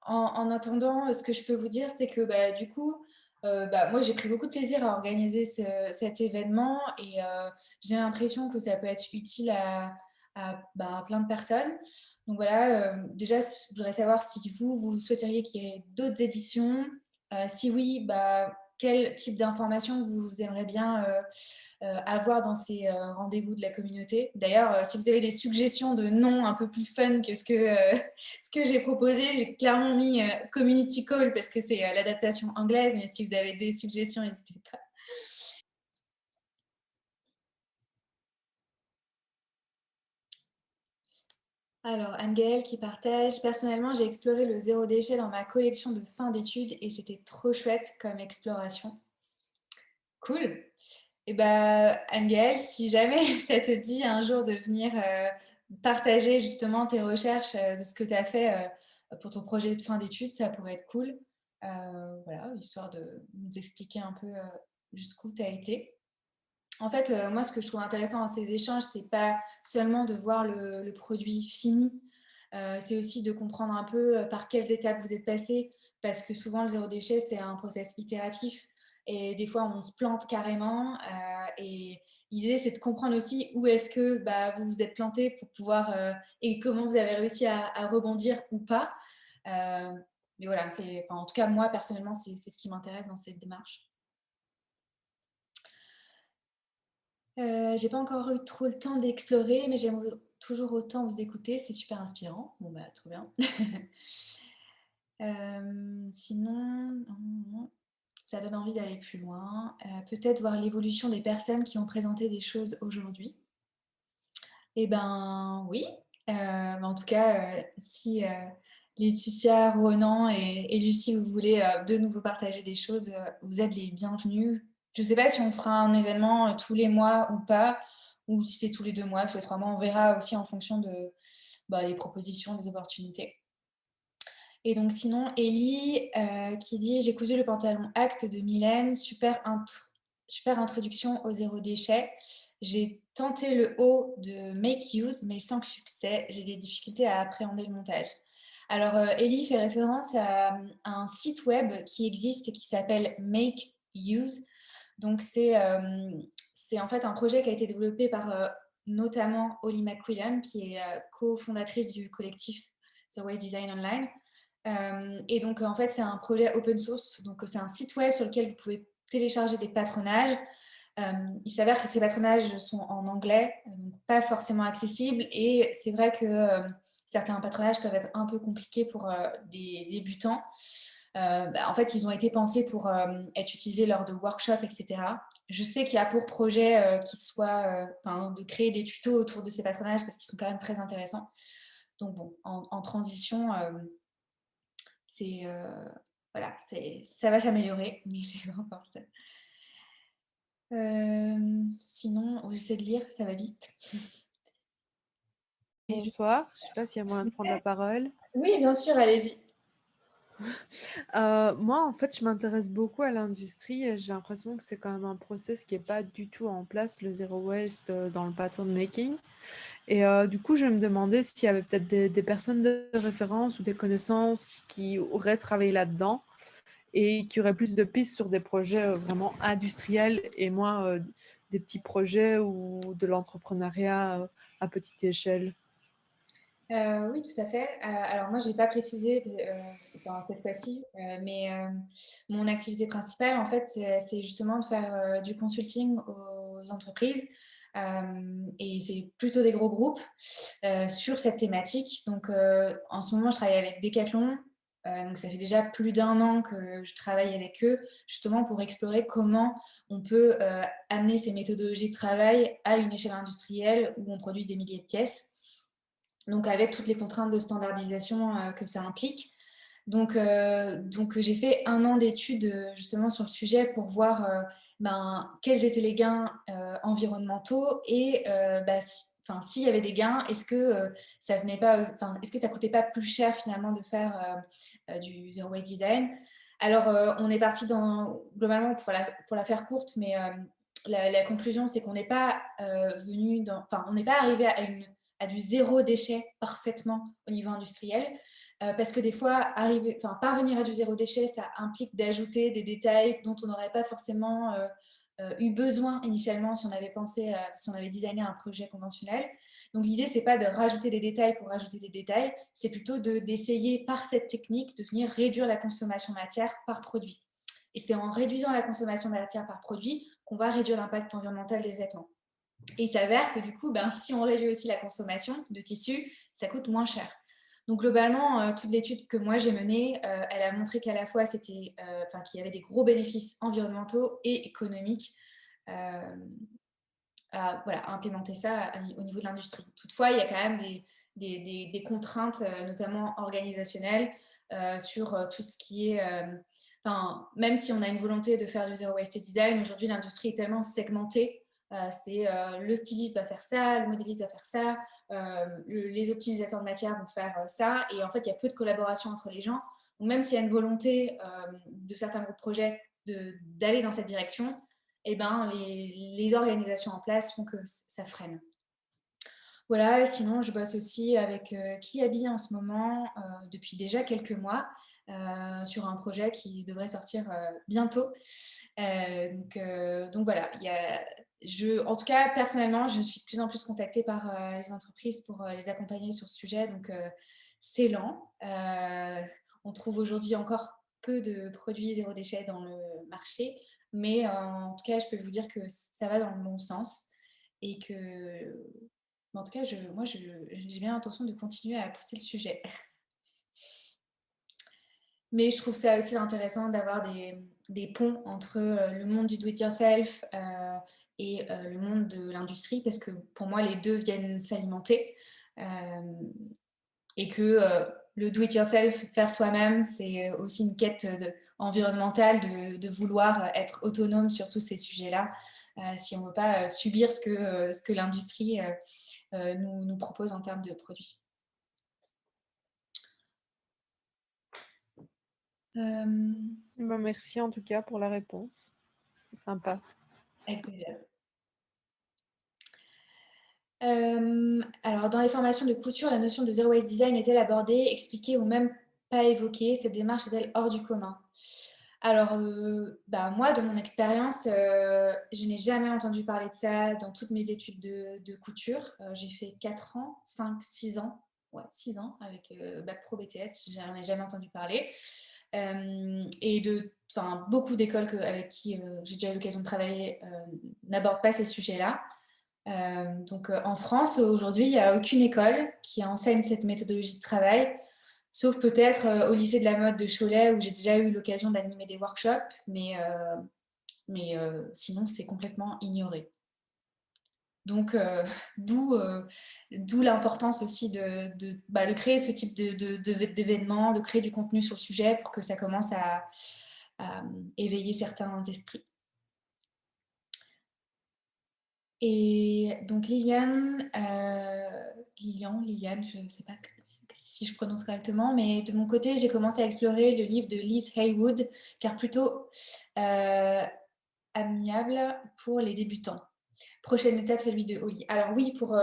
Speaker 1: En attendant, ce que je peux vous dire, c'est que du coup, moi, j'ai pris beaucoup de plaisir à organiser cet événement et j'ai l'impression que ça peut être utile à plein de personnes. Donc voilà, déjà, je voudrais savoir si vous souhaiteriez qu'il y ait d'autres éditions. Si oui, quel type d'informations vous aimeriez bien avoir dans ces rendez-vous de la communauté. D'ailleurs, si vous avez des suggestions de noms un peu plus fun que ce que j'ai proposé, j'ai clairement mis Community Call parce que c'est l'adaptation anglaise, mais si vous avez des suggestions, n'hésitez pas. Alors, Anne-Gaëlle qui partage. Personnellement, j'ai exploré le zéro déchet dans ma collection de fin d'études et c'était trop chouette comme exploration. Cool. Et Anne-Gaëlle, si jamais ça te dit un jour de venir partager justement tes recherches de ce que tu as fait pour ton projet de fin d'études, ça pourrait être cool. Voilà, histoire de nous expliquer un peu jusqu'où tu as été. En fait, moi, ce que je trouve intéressant dans ces échanges, c'est pas seulement de voir le produit fini, c'est aussi de comprendre un peu par quelles étapes vous êtes passé, parce que souvent, le zéro déchet, c'est un process itératif, et des fois, on se plante carrément, et l'idée, c'est de comprendre aussi où est-ce que vous vous êtes planté pour pouvoir, et comment vous avez réussi à rebondir ou pas. Mais voilà, en tout cas, moi, personnellement, c'est ce qui m'intéresse dans cette démarche. J'ai pas encore eu trop le temps d'explorer, mais j'aime toujours autant vous écouter, c'est super inspirant. Bon trop bien. Sinon, ça donne envie d'aller plus loin. Peut-être voir l'évolution des personnes qui ont présenté des choses aujourd'hui. Eh ben oui. En tout cas, si Laetitia, Ronan et Lucie, vous voulez de nouveau partager des choses, vous êtes les bienvenus. Je ne sais pas si on fera un événement tous les mois ou pas, ou si c'est tous les 2 mois, tous les 3 mois. On verra aussi en fonction des propositions, des opportunités. Et donc sinon, Ellie qui dit « J'ai cousu le pantalon Acte de Mylène, super introduction au zéro déchet. J'ai tenté le haut de Make Use, mais sans succès. J'ai des difficultés à appréhender le montage. » Alors, Ellie fait référence à un site web qui existe et qui s'appelle Make Use. Donc, c'est en fait un projet qui a été développé par notamment Holly McQuillan, qui est cofondatrice du collectif The Waste Design Online. Et donc, en fait, c'est un projet open source. Donc, c'est un site web sur lequel vous pouvez télécharger des patronages. Il s'avère que ces patronages sont en anglais, donc pas forcément accessibles. Et c'est vrai que certains patronages peuvent être un peu compliqués pour des débutants. En fait, ils ont été pensés pour être utilisés lors de workshops, etc. Je sais qu'il y a pour projet de créer des tutos autour de ces patronages parce qu'ils sont quand même très intéressants. Donc bon, en transition, voilà, ça va s'améliorer, mais c'est pas encore ça. Sinon, j'essaie de lire, ça va vite.
Speaker 5: Bonsoir, je ne sais pas s'il y a moyen de prendre la parole.
Speaker 1: Oui, bien sûr, allez-y.
Speaker 5: Moi, en fait, je m'intéresse beaucoup à l'industrie et j'ai l'impression que c'est quand même un process qui n'est pas du tout en place, le zero waste dans le pattern making. Et du coup, je me demandais s'il y avait peut-être des personnes de référence ou des connaissances qui auraient travaillé là-dedans et qui auraient plus de pistes sur des projets vraiment industriels et moins des petits projets ou de l'entrepreneuriat à petite échelle.
Speaker 1: Oui, tout à fait. Alors moi, je n'ai pas précisé cette fois-ci, mais mon activité principale, en fait, c'est justement de faire du consulting aux entreprises. Et c'est plutôt des gros groupes sur cette thématique. Donc en ce moment, je travaille avec Decathlon. Donc ça fait déjà plus d'1 an que je travaille avec eux, justement pour explorer comment on peut amener ces méthodologies de travail à une échelle industrielle où on produit des milliers de pièces. Donc avec toutes les contraintes de standardisation que ça implique. Donc j'ai fait 1 an d'études justement sur le sujet pour voir quels étaient les gains environnementaux et s'il y avait des gains, est-ce que ça venait pas, est-ce que ça coûtait pas plus cher finalement de faire du zero waste design. Alors on est parti globalement pour la faire courte, mais la conclusion c'est qu'on n'est pas on n'est pas arrivé à du zéro déchet parfaitement au niveau industriel. Parce que des fois, parvenir à du zéro déchet, ça implique d'ajouter des détails dont on n'aurait pas forcément eu besoin initialement si on avait si on avait designé un projet conventionnel. Donc l'idée, c'est pas de rajouter des détails pour rajouter des détails, c'est plutôt d'essayer par cette technique de venir réduire la consommation matière par produit. Et c'est en réduisant la consommation matière par produit qu'on va réduire l'impact environnemental des vêtements. Et il s'avère que du coup, si on réduit aussi la consommation de tissus, ça coûte moins cher. Donc globalement, toute l'étude que moi j'ai menée, elle a montré qu'à la fois qu'il y avait des gros bénéfices environnementaux et économiques à implémenter ça au niveau de l'industrie. Toutefois, il y a quand même des contraintes, notamment organisationnelles, sur tout ce qui est... même si on a une volonté de faire du zero waste design, aujourd'hui l'industrie est tellement segmentée. Le styliste va faire ça, le modéliste va faire ça, les optimisateurs de matière vont faire ça, et en fait il y a peu de collaboration entre les gens. Donc même s'il y a une volonté de certains groupes projets d'aller dans cette direction, les organisations en place font que ça freine. Voilà, sinon je bosse aussi avec Kiabi en ce moment, depuis déjà quelques mois, sur un projet qui devrait sortir bientôt. Donc voilà, en tout cas, personnellement, je suis de plus en plus contactée par les entreprises pour les accompagner sur ce sujet. Donc c'est lent. On trouve aujourd'hui encore peu de produits zéro déchet dans le marché, mais en tout cas, je peux vous dire que ça va dans le bon sens et que, en tout cas, j'ai bien l'intention de continuer à pousser le sujet. Mais je trouve ça aussi intéressant d'avoir des ponts entre le monde du do-it-yourself et le monde de l'industrie, parce que pour moi, les deux viennent s'alimenter. Et que le do-it-yourself, faire soi-même, c'est aussi une quête environnementale de vouloir être autonome sur tous ces sujets-là, si on ne veut pas subir ce que l'industrie nous propose en termes de produits.
Speaker 5: Merci en tout cas pour la réponse. C'est sympa.
Speaker 1: Avec plaisir. Alors, dans les formations de couture, la notion de zero waste design est-elle abordée, expliquée ou même pas évoquée? Cette démarche est-elle hors du commun? Alors, moi, de mon expérience, je n'ai jamais entendu parler de ça dans toutes mes études de couture. J'ai fait 4 ans, 5, 6 ans, 6 ans avec Bac Pro BTS, je n'en ai jamais entendu parler. Et beaucoup d'écoles avec qui j'ai déjà eu l'occasion de travailler n'abordent pas ces sujets-là. En France, aujourd'hui, il n'y a aucune école qui enseigne cette méthodologie de travail, sauf peut-être au lycée de la mode de Cholet, où j'ai déjà eu l'occasion d'animer des workshops, mais sinon, c'est complètement ignoré. Donc, d'où l'importance aussi de créer ce type d'événements, de créer du contenu sur le sujet pour que ça commence à éveiller certains esprits. Et donc Liliane, je ne sais pas si je prononce correctement, mais de mon côté, j'ai commencé à explorer le livre de Liz Haywood, car plutôt amiable pour les débutants. Prochaine étape, celui de Oli. Alors oui, pour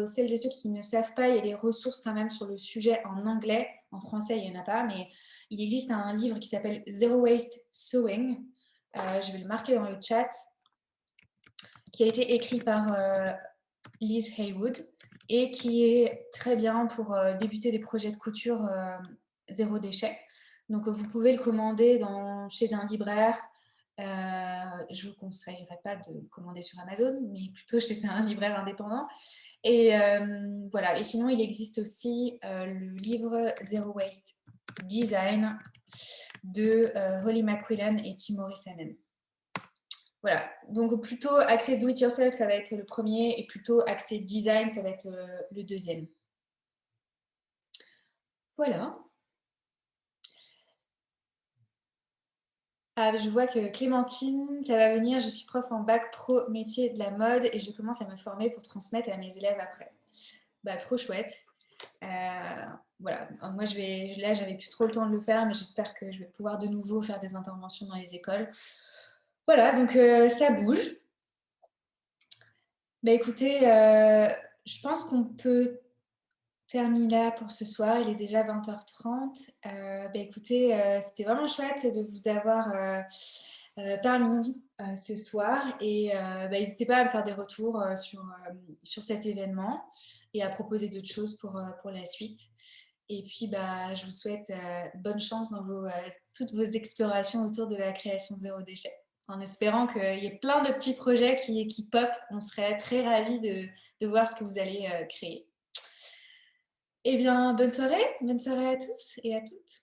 Speaker 1: celles et ceux qui ne savent pas, il y a des ressources quand même sur le sujet en anglais. En français, il n'y en a pas, mais il existe un livre qui s'appelle Zero Waste Sewing. Je vais le marquer dans le chat, qui a été écrit par Liz Haywood et qui est très bien pour débuter des projets de couture zéro déchet. Donc, vous pouvez le commander chez un libraire. Je ne vous conseillerais pas de le commander sur Amazon, mais plutôt chez un libraire indépendant. Et voilà. Et sinon, il existe aussi le livre Zero Waste Design de Holly McQuillan et Timori Sanem. Voilà, donc plutôt accès do-it-yourself, ça va être le premier, et plutôt accès design, ça va être le deuxième. Voilà. Ah, je vois que Clémentine, ça va venir, je suis prof en bac pro métier de la mode et je commence à me former pour transmettre à mes élèves après. Bah, trop chouette. Voilà, moi là j'avais plus trop le temps de le faire, mais j'espère que je vais pouvoir de nouveau faire des interventions dans les écoles. Voilà, donc ça bouge. Bah écoutez, je pense qu'on peut terminer là pour ce soir. Il est déjà 20h30. Bah écoutez, c'était vraiment chouette de vous avoir parmi nous ce soir. Et bah, n'hésitez pas à me faire des retours sur cet événement et à proposer d'autres choses pour la suite. Et puis, bah, je vous souhaite bonne chance dans toutes vos explorations autour de la création zéro déchet. En espérant qu'il y ait plein de petits projets qui pop. On serait très ravis de voir ce que vous allez créer. Eh bien, bonne soirée à tous et à toutes.